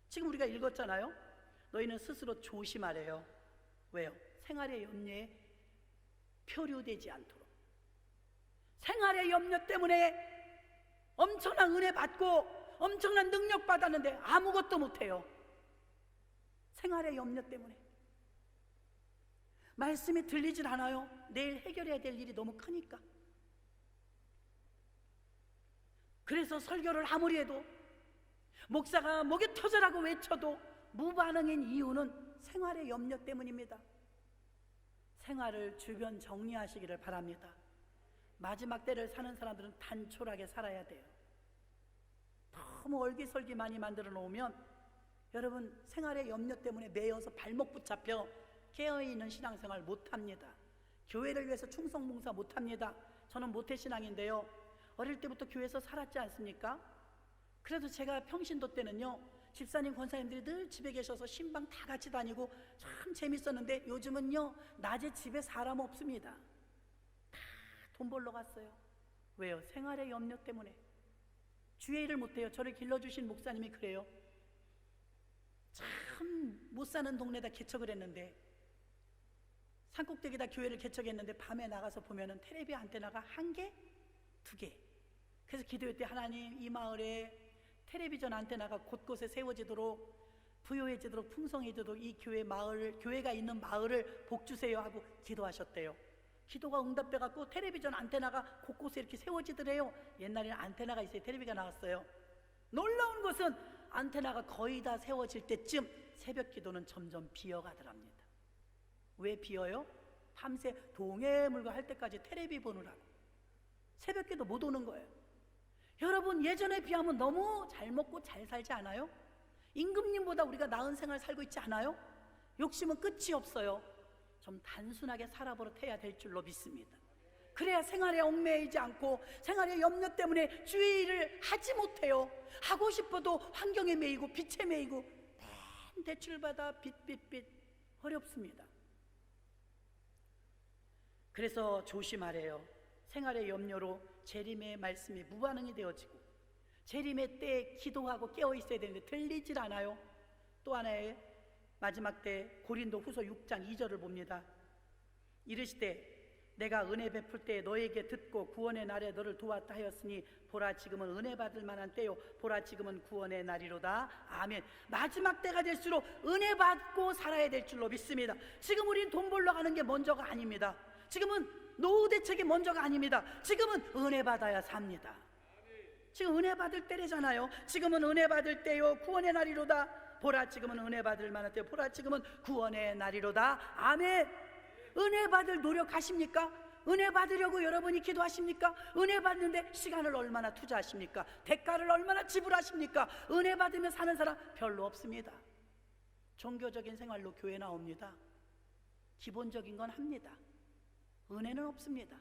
지금 우리가 읽었잖아요. 너희는 스스로 조심하래요. 왜요? 생활의 염려에 표류되지 않도록. 생활의 염려 때문에 엄청난 은혜 받고 엄청난 능력 받았는데 아무것도 못해요. 생활의 염려 때문에. 말씀이 들리질 않아요. 내일 해결해야 될 일이 너무 크니까. 그래서 설교를 아무리 해도, 목사가 목이 터져라고 외쳐도 무반응인 이유는 생활의 염려 때문입니다. 생활을 주변 정리하시기를 바랍니다. 마지막 때를 사는 사람들은 단촐하게 살아야 돼요. 너무 얼기설기 많이 만들어 놓으면 여러분 생활의 염려 때문에 매여서 발목 붙잡혀 깨어있는 신앙생활 못합니다. 교회를 위해서 충성봉사 못합니다. 저는 모태신앙인데요, 어릴 때부터 교회에서 살았지 않습니까? 그래도 제가 평신도 때는요, 집사님 권사님들이 늘 집에 계셔서 신방 다 같이 다니고 참 재밌었는데 요즘은요, 낮에 집에 사람 없습니다. 다 돈 벌러 갔어요. 왜요? 생활의 염려 때문에. 주의 일을 못해요. 저를 길러주신 목사님이 그래요. 참 못 사는 동네에다 개척을 했는데, 산꼭대기에다 교회를 개척했는데 밤에 나가서 보면은 텔레비 안테나가 1개, 2개. 그래서 기도할 때 하나님, 이 마을에 텔레비전 안테나가 곳곳에 세워지도록, 부요해지도록, 풍성해지도록 이 교회가 있는 마을을 복주세요 하고 기도하셨대요. 기도가 응답돼 갖고 텔레비전 안테나가 곳곳에 이렇게 세워지더래요. 옛날에는 안테나가 있어야 텔레비가 나왔어요. 놀라운 것은 안테나가 거의 다 세워질 때쯤 새벽 기도는 점점 비어가더랍니다. 왜 비어요? 밤새 동해 물고 할 때까지 텔레비 보느라고. 새벽 기도 못 오는 거예요. 여러분, 예전에 비하면 너무 잘 먹고 잘 살지 않아요? 임금님보다 우리가 나은 생활 살고 있지 않아요? 욕심은 끝이 없어요. 좀 단순하게 살아버릇해야 될 줄로 믿습니다. 그래야 생활에 얽매이지 않고 생활의 염려 때문에 주의 일을 하지 못해요. 하고 싶어도 환경에 매이고 빛에 매이고 맨 대출받아 빚 어렵습니다. 그래서 조심하래요. 생활의 염려로 재림의 말씀이 무반응이 되어지고 재림의 때에 기도하고 깨어 있어야 되는데 들리질 않아요. 또 하나의 마지막 때 고린도 후서 6장 2절을 봅니다. 이르시되 내가 은혜 베풀 때 너에게 듣고 구원의 날에 너를 도왔다 하였으니 보라 지금은 은혜 받을 만한 때요 보라 지금은 구원의 날이로다. 아멘. 마지막 때가 될수록 은혜 받고 살아야 될 줄로 믿습니다. 지금 우린 돈 벌러 가는 게 먼저가 아닙니다. 지금은 노후 대책이 먼저가 아닙니다. 지금은 은혜 받아야 삽니다. 지금 은혜 받을 때래잖아요. 지금은 은혜 받을 때요, 구원의 날이로다. 보라, 지금은 은혜 받을 만한 때요, 보라, 지금은 구원의 날이로다. 아멘. 은혜 받을 노력하십니까? 은혜 받으려고 여러분이 기도하십니까? 은혜 받는데 시간을 얼마나 투자하십니까? 대가를 얼마나 지불하십니까? 은혜 받으며 사는 사람 별로 없습니다. 종교적인 생활로 교회 나옵니다. 기본적인 건 합니다. 은혜는 없습니다.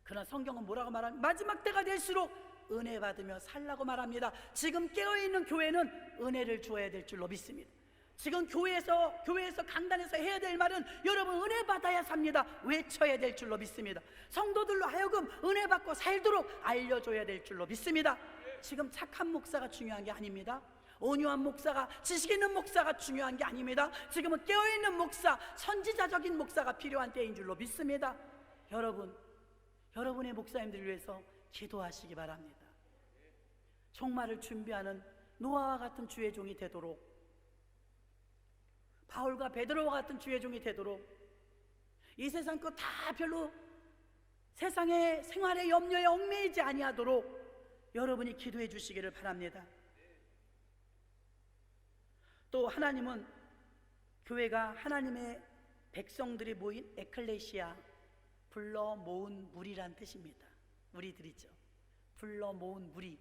그러나 성경은 뭐라고 말합니까? 마지막 때가 될수록 은혜 받으며 살라고 말합니다. 지금 깨어있는 교회는 은혜를 주어야 될 줄로 믿습니다. 지금 교회에서 강단에서 해야 될 말은 여러분 은혜 받아야 삽니다. 외쳐야 될 줄로 믿습니다. 성도들로 하여금 은혜 받고 살도록 알려줘야 될 줄로 믿습니다. 지금 착한 목사가 중요한 게 아닙니다. 온유한 목사가, 지식 있는 목사가 중요한 게 아닙니다. 지금은 깨어있는 목사, 선지자적인 목사가 필요한 때인 줄로 믿습니다. 여러분의 목사님들을 위해서 기도하시기 바랍니다. 종말을 준비하는 노아와 같은 주의 종이 되도록, 바울과 베드로와 같은 주의 종이 되도록, 이 세상 거 다 별로 세상의 생활의 염려에 얽매이지 아니하도록 여러분이 기도해 주시기를 바랍니다. 또 하나님은, 교회가 하나님의 백성들이 모인 에클레시아, 불러 모은 무리란 뜻입니다. 무리들이죠. 불러 모은 무리,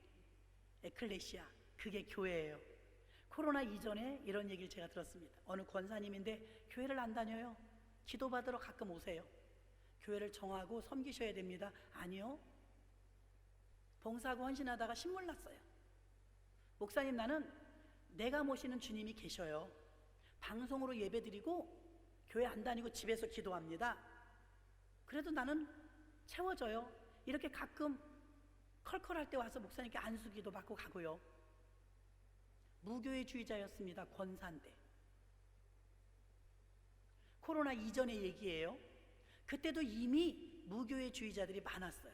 에클레시아, 그게 교회예요. 코로나 이전에 이런 얘기를 제가 들었습니다. 어느 권사님인데 교회를 안 다녀요. 기도받으러 가끔 오세요. 교회를 정하고 섬기셔야 됩니다. 아니요, 봉사하고 헌신하다가 신물 났어요. 목사님, 나는 내가 모시는 주님이 계셔요. 방송으로 예배드리고 교회 안 다니고 집에서 기도합니다. 그래도 나는 채워져요. 이렇게 가끔 컬컬할 때 와서 목사님께 안수기도 받고 가고요. 무교회주의자였습니다. 권사인데. 코로나 이전의 얘기예요. 그때도 이미 무교회주의자들이 많았어요.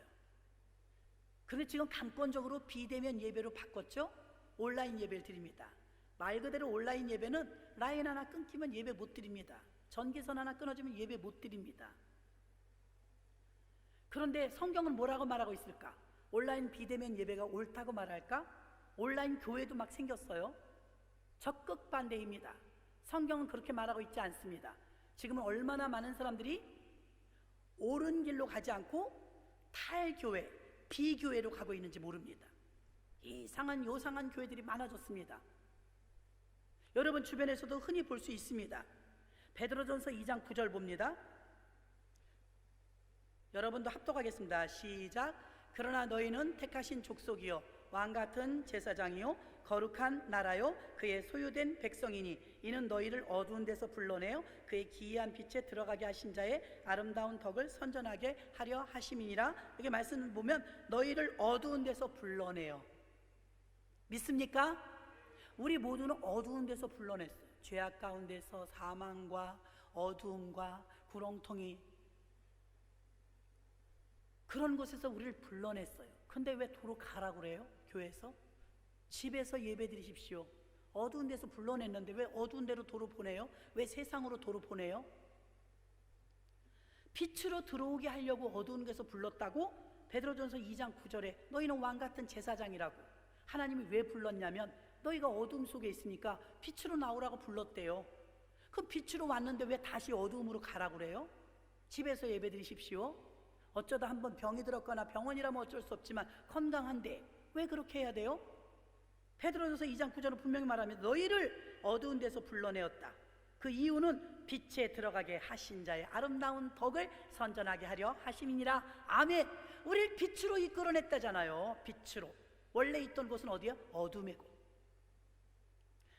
그런데 지금 강권적으로 비대면 예배로 바꿨죠. 온라인 예배를 드립니다. 말 그대로 온라인 예배는 라인 하나 끊기면 예배 못 드립니다. 전기선 하나 끊어지면 예배 못 드립니다. 그런데 성경은 뭐라고 말하고 있을까? 온라인 비대면 예배가 옳다고 말할까? 온라인 교회도 막 생겼어요. 적극 반대입니다. 성경은 그렇게 말하고 있지 않습니다. 지금은 얼마나 많은 사람들이 옳은 길로 가지 않고 탈교회, 비교회로 가고 있는지 모릅니다. 이상한 요상한 교회들이 많아졌습니다. 여러분 주변에서도 흔히 볼 수 있습니다. 베드로전서 2장 9절 봅니다. 여러분도 합독하겠습니다. 시작. 그러나 너희는 택하신 족속이요 왕같은 제사장이요 거룩한 나라요 그의 소유된 백성이니 이는 너희를 어두운 데서 불러내어 그의 기이한 빛에 들어가게 하신 자의 아름다운 덕을 선전하게 하려 하심이니라. 이게 말씀을 보면 너희를 어두운 데서 불러내요. 믿습니까? 우리 모두는 어두운 데서 불러냈어요. 죄악 가운데서 사망과 어두움과 구렁텅이, 그런 곳에서 우리를 불러냈어요. 근데 왜 도로 가라고 그래요? 교회에서? 집에서 예배 드리십시오. 어두운 데서 불러냈는데 왜 어두운 데로 도로 보내요? 왜 세상으로 도로 보내요? 빛으로 들어오게 하려고 어두운 데서 불렀다고 베드로전서 2장 9절에 너희는 왕같은 제사장이라고. 하나님이 왜 불렀냐면 너희가 어두움 속에 있으니까 빛으로 나오라고 불렀대요. 그럼 빛으로 왔는데 왜 다시 어두움으로 가라고 그래요? 집에서 예배 드리십시오. 어쩌다 한번 병이 들었거나 병원이라면 어쩔 수 없지만 건강한데 왜 그렇게 해야 돼요? 베드로전서 2장 9절은 분명히 말합니다. 너희를 어두운 데서 불러내었다. 그 이유는 빛에 들어가게 하신 자의 아름다운 덕을 선전하게 하려 하심이니라. 아멘. 우리를 빛으로 이끌어냈다잖아요. 빛으로. 원래 있던 곳은 어디야? 어둠의 곳.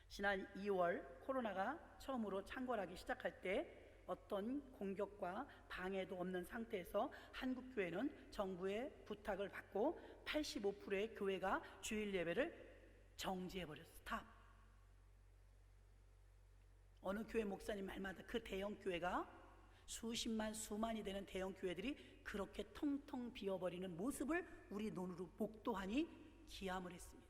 지난 2월 코로나가 처음으로 창궐하기 시작할 때 어떤 공격과 방해도 없는 상태에서 한국교회는 정부의 부탁을 받고 85%의 교회가 주일 예배를 정지해버렸어요. 스탑. 어느 교회 목사님 말마다 그 대형 교회가 수십만 수만이 되는 대형 교회들이 그렇게 텅텅 비어버리는 모습을 우리 눈으로 목도하니 기함을 했습니다.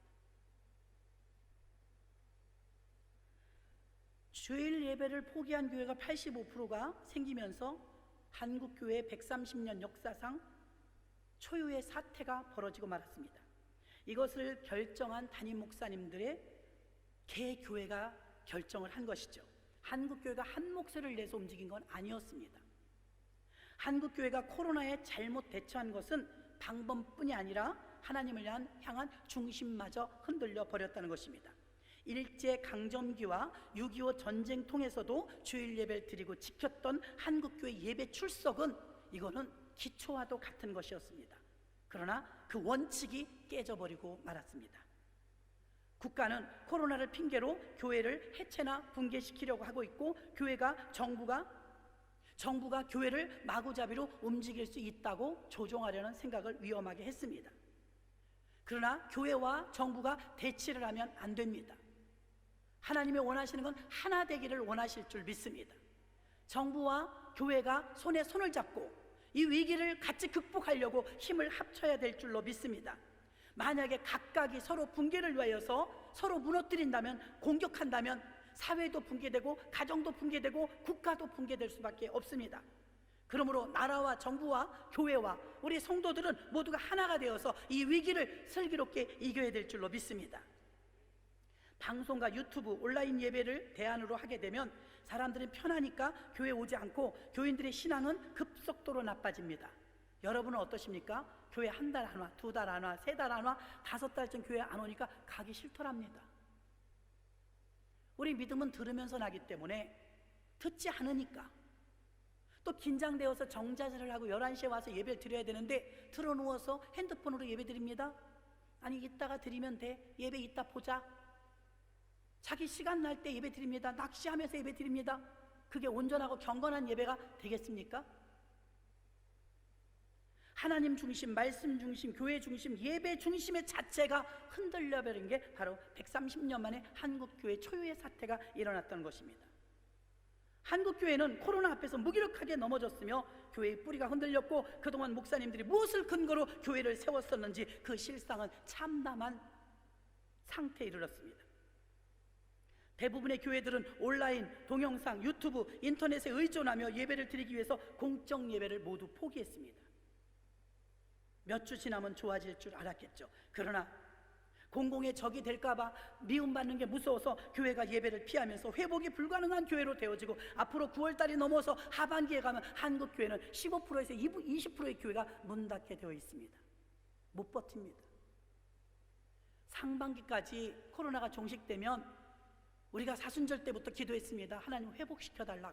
주일 예배를 포기한 교회가 85%가 생기면서 한국교회 130년 역사상 초유의 사태가 벌어지고 말았습니다. 이것을 결정한 담임 목사님들의 개교회가 결정을 한 것이죠. 한국교회가 한 목소리를 내서 움직인 건 아니었습니다. 한국교회가 코로나에 잘못 대처한 것은 방법뿐이 아니라 하나님을 향한 중심마저 흔들려 버렸다는 것입니다. 일제 강점기와 6.25 전쟁 통해서도 주일 예배를 드리고 지켰던 한국교회 예배 출석은 이거는 기초와도 같은 것이었습니다. 그러나 그 원칙이 깨져버리고 말았습니다. 국가는 코로나를 핑계로 교회를 해체나 붕괴시키려고 하고 있고 정부가 교회를 마구잡이로 움직일 수 있다고 조종하려는 생각을 위험하게 했습니다. 그러나 교회와 정부가 대치를 하면 안 됩니다. 하나님이 원하시는 건 하나 되기를 원하실 줄 믿습니다. 정부와 교회가 손에 손을 잡고 이 위기를 같이 극복하려고 힘을 합쳐야 될 줄로 믿습니다. 만약에 각각이 서로 붕괴를 위하여서 서로 무너뜨린다면, 공격한다면 사회도 붕괴되고 가정도 붕괴되고 국가도 붕괴될 수밖에 없습니다. 그러므로 나라와 정부와 교회와 우리 성도들은 모두가 하나가 되어서 이 위기를 슬기롭게 이겨야 될 줄로 믿습니다. 방송과 유튜브, 온라인 예배를 대안으로 하게 되면 사람들은 편하니까 교회 오지 않고 교인들의 신앙은 급속도로 나빠집니다. 여러분은 어떠십니까? 교회 한 달 안 와, 두 달 안 와, 세 달 안 와, 5달쯤 교회 안 오니까 가기 싫더랍니다. 우리 믿음은 들으면서 나기 때문에 듣지 않으니까, 또 긴장되어서 정자세를 하고 11시에 와서 예배를 드려야 되는데 틀어누워서 핸드폰으로 예배 드립니다. 아니 이따가 드리면 돼, 예배 이따 보자. 자기 시간 날 때 예배 드립니다. 낚시하면서 예배 드립니다. 그게 온전하고 경건한 예배가 되겠습니까? 하나님 중심, 말씀 중심, 교회 중심, 예배 중심의 자체가 흔들려버린 게 바로 130년 만에 한국교회 초유의 사태가 일어났던 것입니다. 한국교회는 코로나 앞에서 무기력하게 넘어졌으며 교회의 뿌리가 흔들렸고 그동안 목사님들이 무엇을 근거로 교회를 세웠었는지 그 실상은 참담한 상태에 이르렀습니다. 대부분의 교회들은 온라인, 동영상, 유튜브, 인터넷에 의존하며 예배를 드리기 위해서 공적 예배를 모두 포기했습니다. 몇 주 지나면 좋아질 줄 알았겠죠. 그러나 공공의 적이 될까봐 미움받는 게 무서워서 교회가 예배를 피하면서 회복이 불가능한 교회로 되어지고 앞으로 9월달이 넘어서 하반기에 가면 한국교회는 15%에서 20%의 교회가 문 닫게 되어 있습니다. 못 버팁니다. 상반기까지 코로나가 종식되면 우리가 사순절 때부터 기도했습니다. 하나님 회복시켜달라.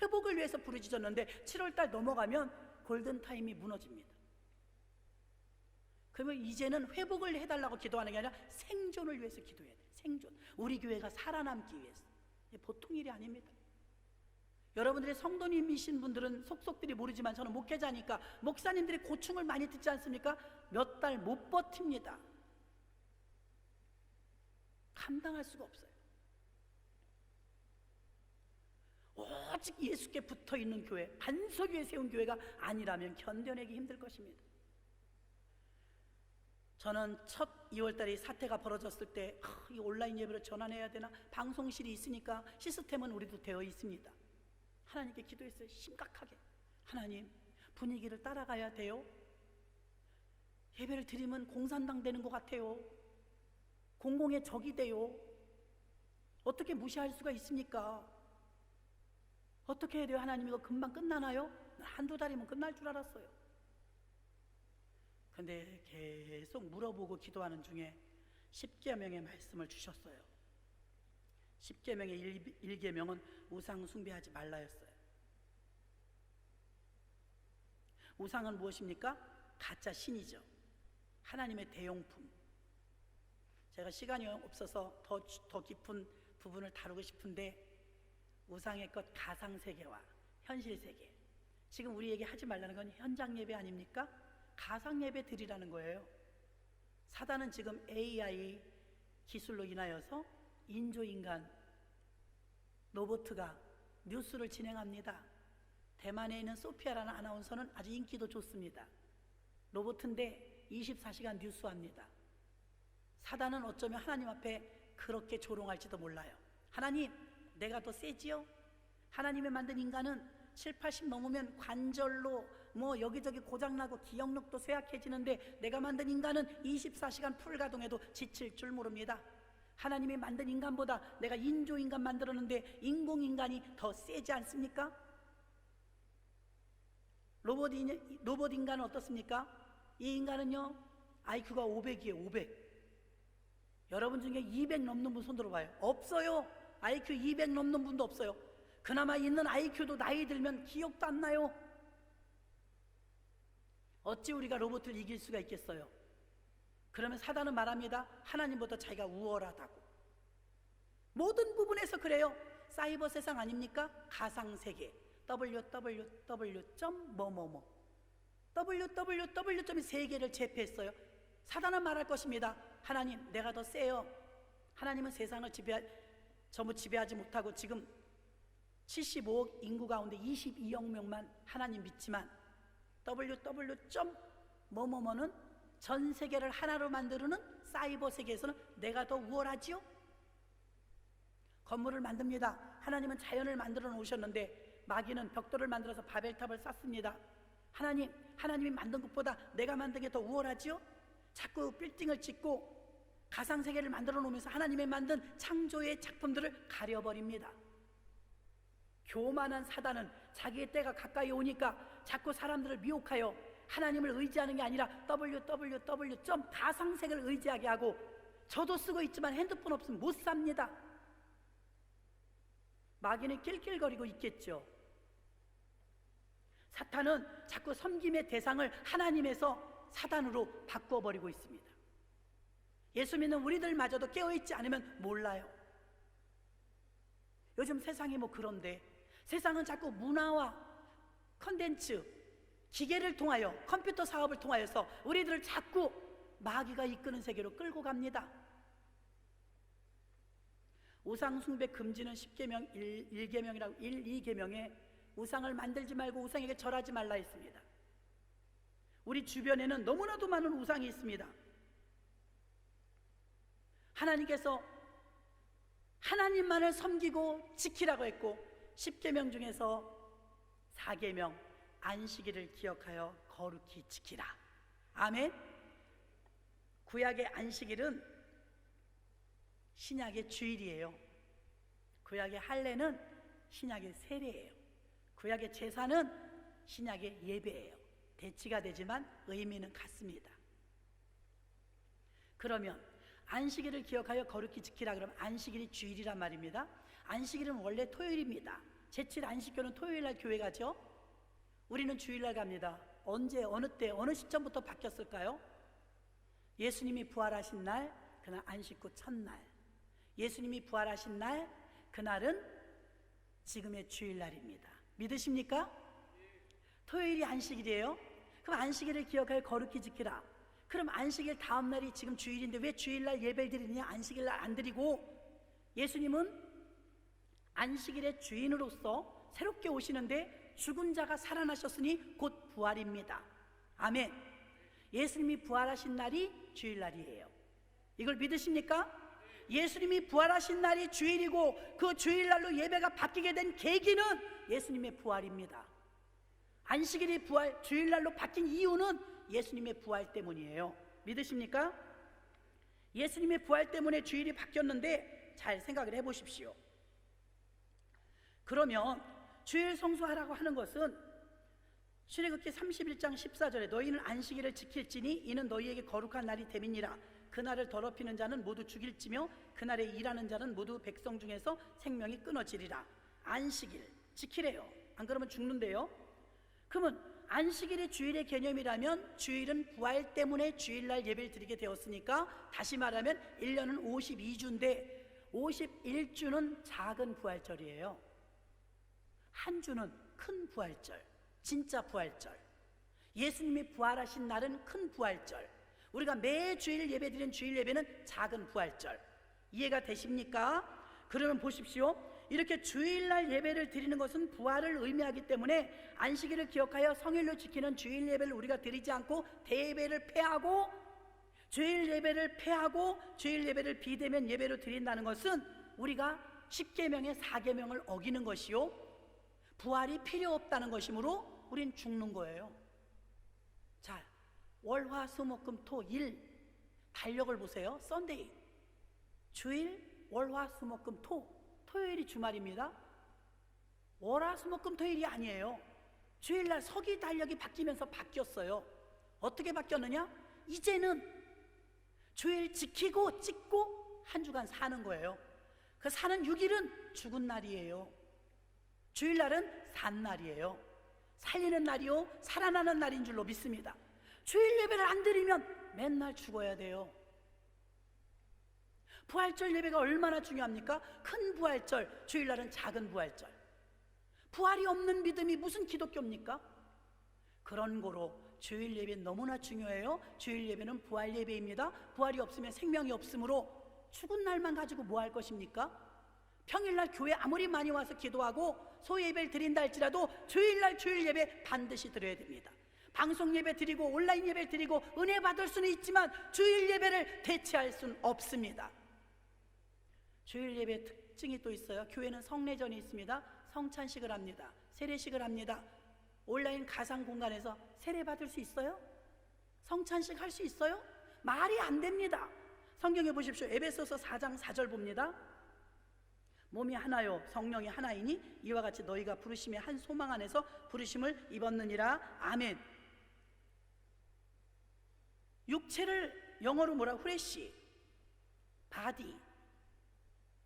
회복을 위해서 부르짖었는데 7월달 넘어가면 골든타임이 무너집니다. 그러면 이제는 회복을 해달라고 기도하는 게 아니라 생존을 위해서 기도해야 돼요. 생존. 우리 교회가 살아남기 위해서. 보통 일이 아닙니다. 여러분들의 성도님이신 분들은 속속들이 모르지만 저는 목회자니까 목사님들의 고충을 많이 듣지 않습니까? 몇 달 못 버팁니다. 감당할 수가 없어요. 오직 예수께 붙어있는 교회, 반석 위에 세운 교회가 아니라면 견뎌내기 힘들 것입니다. 저는 첫 2월달에 사태가 벌어졌을 때 이 온라인 예배를 전환해야 되나, 방송실이 있으니까 시스템은 우리도 되어 있습니다. 하나님께 기도했어요. 심각하게. 하나님, 분위기를 따라가야 돼요. 예배를 드리면 공산당 되는 것 같아요. 공공의 적이 돼요. 어떻게 무시할 수가 있습니까? 어떻게 해야 돼요? 하나님, 이거 금방 끝나나요? 한두 달이면 끝날 줄 알았어요. 근데 계속 물어보고 기도하는 중에 10계명의 말씀을 주셨어요. 10계명의 1계명은 우상 숭배하지 말라였어요. 우상은 무엇입니까? 가짜 신이죠. 하나님의 대용품. 제가 시간이 없어서 더 깊은 부분을 다루고 싶은데, 우상의 것 가상세계와 현실세계, 지금 우리에게 하지 말라는 건 현장 예배 아닙니까? 가상 예배 드리라는 거예요. 사단은 지금 AI 기술로 인하여서 인조인간 로봇가 뉴스를 진행합니다. 대만에 있는 소피아라는 아나운서는 아주 인기도 좋습니다. 로봇인데 24시간 뉴스합니다. 사단은 어쩌면 하나님 앞에 그렇게 조롱할지도 몰라요. 하나님, 내가 더 세지요? 하나님이 만든 인간은 7, 80 넘으면 관절로 뭐 여기저기 고장나고 기억력도 쇠약해지는데 내가 만든 인간은 24시간 풀가동해도 지칠 줄 모릅니다. 하나님이 만든 인간보다 내가 인조인간 만들었는데 인공인간이 더 세지 않습니까? 로봇 인간은 어떻습니까? 이 인간은요 IQ가 500이에요. 500. 여러분 중에 200 넘는 분 손 들어봐요. 없어요. IQ 200 넘는 분도 없어요. 그나마 있는 IQ도 나이 들면 기억도 안 나요. 어찌 우리가 로봇을 이길 수가 있겠어요? 그러면 사단은 말합니다. 하나님보다 자기가 우월하다고. 모든 부분에서 그래요. 사이버 세상 아닙니까? 가상세계 www.뭐뭐뭐 www.이 세계를 제패했어요. 사단은 말할 것입니다. 하나님, 내가 더 세요. 하나님은 세상을 전부 지배하지 못하고 지금 75억 인구 가운데 22억 명만 하나님 믿지만 www.뭐뭐뭐는 전 세계를 하나로 만드는 사이버 세계에서는 내가 더 우월하지요? 건물을 만듭니다. 하나님은 자연을 만들어 놓으셨는데 마귀는 벽돌을 만들어서 바벨탑을 쌓습니다. 하나님이 만든 것보다 내가 만든 게 더 우월하지요? 자꾸 빌딩을 짓고 가상세계를 만들어 놓으면서 하나님이 만든 창조의 작품들을 가려버립니다. 교만한 사단은 자기의 때가 가까이 오니까 자꾸 사람들을 미혹하여 하나님을 의지하는 게 아니라 www. 가상세계를 의지하게 하고, 저도 쓰고 있지만 핸드폰 없으면 못 삽니다. 마귀는 낄낄거리고 있겠죠. 사탄은 자꾸 섬김의 대상을 하나님에서 사단으로 바꿔버리고 있습니다. 예수 믿는 우리들마저도 깨어있지 않으면 몰라요. 요즘 세상이 뭐 그런데, 세상은 자꾸 문화와 컨텐츠, 기계를 통하여, 컴퓨터 사업을 통하여서 우리들을 자꾸 마귀가 이끄는 세계로 끌고 갑니다. 우상 숭배 금지는 10계명 1계명이라고 2계명에 우상을 만들지 말고 우상에게 절하지 말라 했습니다. 우리 주변에는 너무나도 많은 우상이 있습니다. 하나님께서 하나님만을 섬기고 지키라고 했고, 10계명 중에서 4계명 안식일을 기억하여 거룩히 지키라. 아멘. 구약의 안식일은 신약의 주일이에요. 구약의 할례는 신약의 세례예요. 구약의 제사는 신약의 예배예요. 대치가 되지만 의미는 같습니다. 그러면 안식일을 기억하여 거룩히 지키라 그러면 안식일이 주일이란 말입니다. 안식일은 원래 토요일입니다. 제7 안식교는 토요일날 교회 가죠. 우리는 주일날 갑니다. 언제, 어느 때, 어느 시점부터 바뀌었을까요? 예수님이 부활하신 날, 그날 안식 후 첫날. 예수님이 부활하신 날, 그날은 지금의 주일날입니다. 믿으십니까? 토요일이 안식일이에요. 그럼 안식일을 기억하여 거룩히 지키라. 그럼 안식일 다음 날이 지금 주일인데 왜 주일날 예배를 드리느냐? 안식일날 안 드리고, 예수님은 안식일의 주인으로서 새롭게 오시는데 죽은 자가 살아나셨으니 곧 부활입니다. 아멘. 예수님이 부활하신 날이 주일날이에요. 이걸 믿으십니까? 예수님이 부활하신 날이 주일이고 그 주일날로 예배가 바뀌게 된 계기는 예수님의 부활입니다. 안식일이 주일날로 바뀐 이유는 예수님의 부활 때문이에요. 믿으십니까? 예수님의 부활 때문에 주일이 바뀌었는데 잘 생각을 해보십시오. 그러면 주일 성수하라고 하는 것은 출애굽기 31장 14절에 너희는 안식일을 지킬지니 이는 너희에게 거룩한 날이 됨이니라. 그날을 더럽히는 자는 모두 죽일지며 그날에 일하는 자는 모두 백성 중에서 생명이 끊어지리라. 안식일 지키래요. 안 그러면 죽는데요. 그러면 안식일이 주일의 개념이라면 주일은 부활 때문에 주일날 예배를 드리게 되었으니까 다시 말하면 1년은 52주인데 51주는 작은 부활절이에요. 한 주는 큰 부활절, 진짜 부활절. 예수님이 부활하신 날은 큰 부활절. 우리가 매주일 예배드리는 주일 예배는 작은 부활절. 이해가 되십니까? 그러면 보십시오. 이렇게 주일날 예배를 드리는 것은 부활을 의미하기 때문에 안식일을 기억하여 성일로 지키는 주일 예배를 우리가 드리지 않고 대예배를 폐하고 주일 예배를 폐하고 주일 예배를 비대면 예배로 드린다는 것은 우리가 10계명의 4계명을 어기는 것이요, 부활이 필요 없다는 것이므로 우린 죽는 거예요. 자, 월, 화, 수, 목, 금, 토, 일 달력을 보세요. 썬데이 주일, 월, 화, 수, 목, 금, 토요일이 주말입니다. 월, 화, 수, 목, 금, 토일이 아니에요. 주일날 서기 달력이 바뀌면서 바뀌었어요. 어떻게 바뀌었느냐? 이제는 주일 지키고 찍고 한 주간 사는 거예요. 그 사는 6일은 죽은 날이에요. 주일날은 산 날이에요. 살리는 날이요 살아나는 날인 줄로 믿습니다. 주일 예배를 안 드리면 맨날 죽어야 돼요. 부활절 예배가 얼마나 중요합니까? 큰 부활절, 주일날은 작은 부활절. 부활이 없는 믿음이 무슨 기독교입니까? 그런 거로 주일 예배 너무나 중요해요. 주일 예배는 부활 예배입니다. 부활이 없으면 생명이 없으므로 죽은 날만 가지고 뭐 할 것입니까? 평일날 교회 아무리 많이 와서 기도하고 소예배를 드린다 할지라도 주일날 주일 예배 반드시 드려야 됩니다. 방송 예배 드리고 온라인 예배 드리고 은혜 받을 수는 있지만 주일 예배를 대체할 수는 없습니다. 주일 예배 특징이 또 있어요. 교회는 성례전이 있습니다. 성찬식을 합니다. 세례식을 합니다. 온라인 가상 공간에서 세례 받을 수 있어요? 성찬식 할 수 있어요? 말이 안 됩니다. 성경에 보십시오. 에베소서 4장 4절 봅니다. 몸이 하나요 성령이 하나이니 이와 같이 너희가 부르심의 한 소망 안에서 부르심을 입었느니라. 아멘. 육체를 영어로 뭐라? 후레시, 바디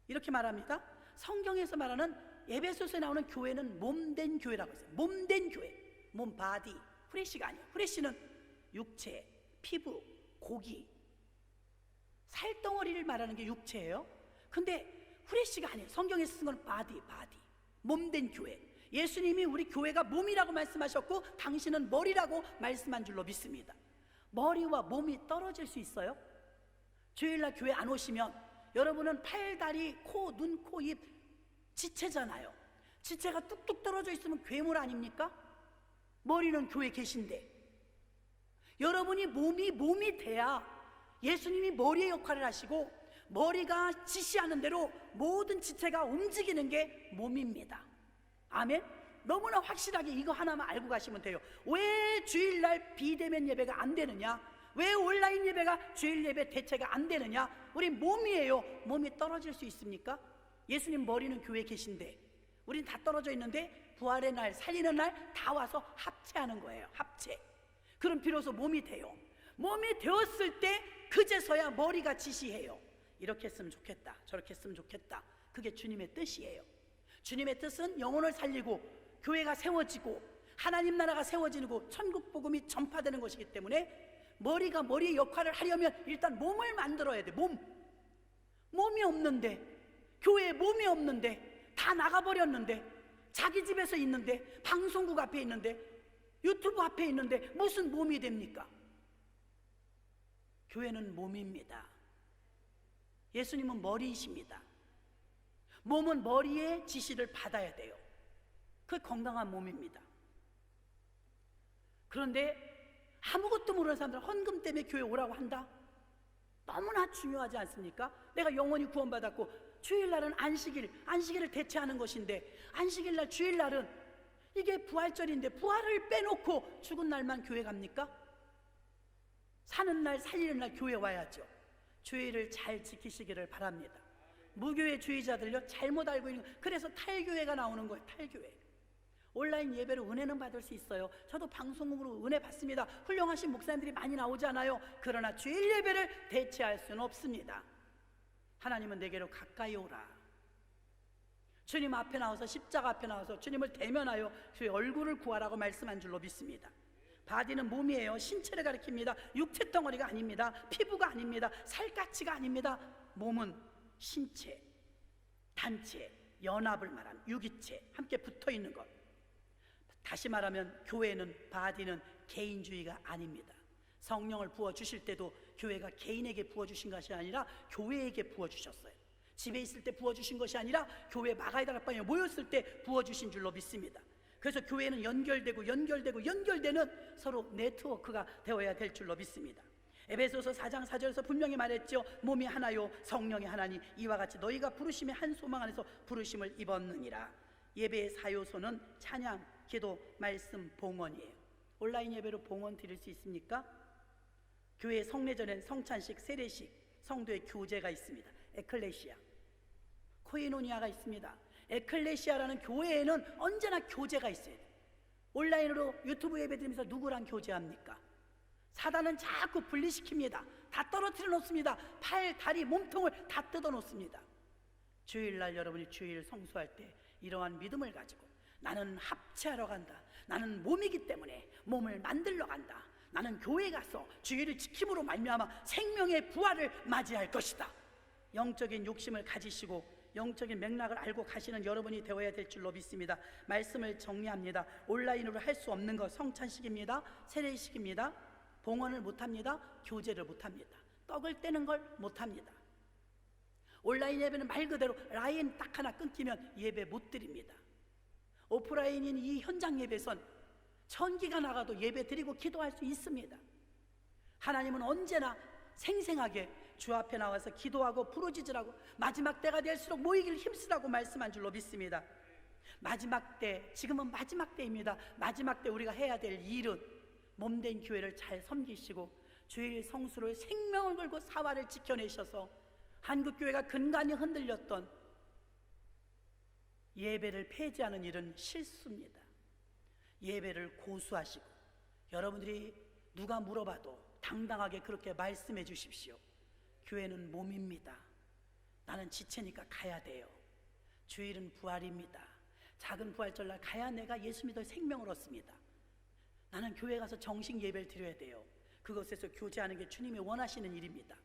이렇게 말합니다. 성경에서 말하는 에베소서에 나오는 교회는 몸된 교회라고 했어요. 몸된 교회, 몸 바디, 후레시가 아니에요. 후레시는 육체, 피부, 고기, 살덩어리를 말하는 게 육체예요. 근데 후레시가 아니에요. 성경에서 쓴 건 바디, 몸된 교회. 예수님이 우리 교회가 몸이라고 말씀하셨고 당신은 머리라고 말씀한 줄로 믿습니다. 머리와 몸이 떨어질 수 있어요? 주일날 교회 안 오시면 여러분은 팔, 다리, 코, 눈, 코, 입 지체잖아요. 지체가 뚝뚝 떨어져 있으면 괴물 아닙니까? 머리는 교회 계신데 여러분이 몸이 돼야 예수님이 머리의 역할을 하시고 머리가 지시하는 대로 모든 지체가 움직이는 게 몸입니다. 아멘. 너무나 확실하게 이거 하나만 알고 가시면 돼요. 왜 주일날 비대면 예배가 안 되느냐? 왜 온라인 예배가 주일 예배 대체가 안 되느냐? 우리 몸이에요. 몸이 떨어질 수 있습니까? 예수님 머리는 교회에 계신데 우린 다 떨어져 있는데 부활의 날, 살리는 날 다 와서 합체하는 거예요. 합체. 그럼 비로소 몸이 돼요. 몸이 되었을 때 그제서야 머리가 지시해요. 이렇게 했으면 좋겠다, 저렇게 했으면 좋겠다. 그게 주님의 뜻이에요. 주님의 뜻은 영혼을 살리고 교회가 세워지고 하나님 나라가 세워지고 천국 복음이 전파되는 것이기 때문에 머리가 머리의 역할을 하려면 일단 몸을 만들어야 돼. 몸이 없는데, 교회에 몸이 없는데, 다 나가버렸는데, 자기 집에서 있는데, 방송국 앞에 있는데, 유튜브 앞에 있는데 무슨 몸이 됩니까? 교회는 몸입니다. 예수님은 머리이십니다. 몸은 머리의 지시를 받아야 돼요. 그 건강한 몸입니다. 그런데 아무것도 모르는 사람들은 헌금 때문에 교회 오라고 한다? 너무나 중요하지 않습니까? 내가 영원히 구원받았고 주일날은 안식일을 대체하는 것인데 안식일날 주일날은 이게 부활절인데 부활을 빼놓고 죽은 날만 교회 갑니까? 사는 날 살리는 날 교회 와야죠. 주일을 잘 지키시기를 바랍니다. 무교회 주의자들요 잘못 알고 있는 거예요. 그래서 탈교회가 나오는 거예요. 탈교회. 온라인 예배로 은혜는 받을 수 있어요. 저도 방송으로 은혜 받습니다. 훌륭하신 목사님들이 많이 나오잖아요. 그러나 주일 예배를 대체할 수는 없습니다. 하나님은 내게로 가까이 오라. 주님 앞에 나와서 십자가 앞에 나와서 주님을 대면하여 주의 얼굴을 구하라고 말씀한 줄로 믿습니다. 바디는 몸이에요. 신체를 가리킵니다. 육체 덩어리가 아닙니다. 피부가 아닙니다. 살갗이가 아닙니다. 몸은 신체, 단체, 연합을 말하는 유기체, 함께 붙어있는 것. 다시 말하면 교회는 바디는 개인주의가 아닙니다. 성령을 부어주실 때도 교회가 개인에게 부어주신 것이 아니라 교회에게 부어주셨어요. 집에 있을 때 부어주신 것이 아니라 교회 마가의 다락방에 모였을 때 부어주신 줄로 믿습니다. 그래서 교회는 연결되는 서로 네트워크가 되어야 될 줄로 믿습니다. 에베소서 4장 4절에서 분명히 말했죠. 몸이 하나요 성령이 하나니 이와 같이 너희가 부르심의 한 소망 안에서 부르심을 입었느니라. 예배의 4요소는 찬양, 기도, 말씀, 봉헌이에요. 온라인 예배로 봉헌 드릴 수 있습니까? 교회 성례전엔 성찬식, 세례식, 성도의 교제가 있습니다. 에클레시아, 코이노니아가 있습니다. 에클레시아라는 교회에는 언제나 교제가 있어야 돼요. 온라인으로 유튜브 예배 드리면서 누구랑 교제합니까? 사단은 자꾸 분리시킵니다. 다 떨어뜨려 놓습니다. 팔, 다리, 몸통을 다 뜯어 놓습니다. 주일날 여러분이 주일 성수할 때 이러한 믿음을 가지고 나는 합체하러 간다. 나는 몸이기 때문에 몸을 만들러 간다. 나는 교회 가서 주일을 지킴으로 말미암아 생명의 부활을 맞이할 것이다. 영적인 욕심을 가지시고 영적인 맥락을 알고 가시는 여러분이 되어야 될 줄로 믿습니다. 말씀을 정리합니다. 온라인으로 할 수 없는 것 성찬식입니다. 세례식입니다. 봉헌을 못합니다. 교제를 못합니다. 떡을 떼는 걸 못합니다. 온라인 예배는 말 그대로 라인 딱 하나 끊기면 예배 못 드립니다. 오프라인인 이 현장 예배선 전기가 나가도 예배 드리고 기도할 수 있습니다. 하나님은 언제나 생생하게 주 앞에 나와서 기도하고 부르짖으라고 마지막 때가 될수록 모이기를 힘쓰라고 말씀한 줄로 믿습니다. 마지막 때, 지금은 마지막 때입니다. 마지막 때 우리가 해야 될 일은 몸된 교회를 잘 섬기시고 주일 성수를 생명을 걸고 사활을 지켜내셔서 한국교회가 근간이 흔들렸던 예배를 폐지하는 일은 실수입니다. 예배를 고수하시고 여러분들이 누가 물어봐도 당당하게 그렇게 말씀해 주십시오. 교회는 몸입니다. 나는 지체니까 가야 돼요. 주일은 부활입니다. 작은 부활절날 가야 내가 예수 믿어 생명을 얻습니다. 나는 교회 가서 정식 예배를 드려야 돼요. 그것에서 교제하는 게 주님이 원하시는 일입니다.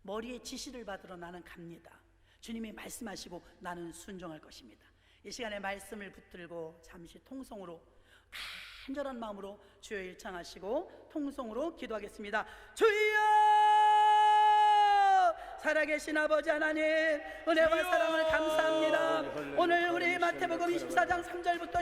머리에 지시를 받으러 나는 갑니다. 주님이 말씀하시고 나는 순종할 것입니다. 이 시간에 말씀을 붙들고 잠시 통성으로 간절한 마음으로 주여 일창하시고 통성으로 기도하겠습니다. 주여! 살아계신 아버지 하나님, 은혜와 사랑을 감사합니다. 오늘 우리 마태복음 24장 3절부터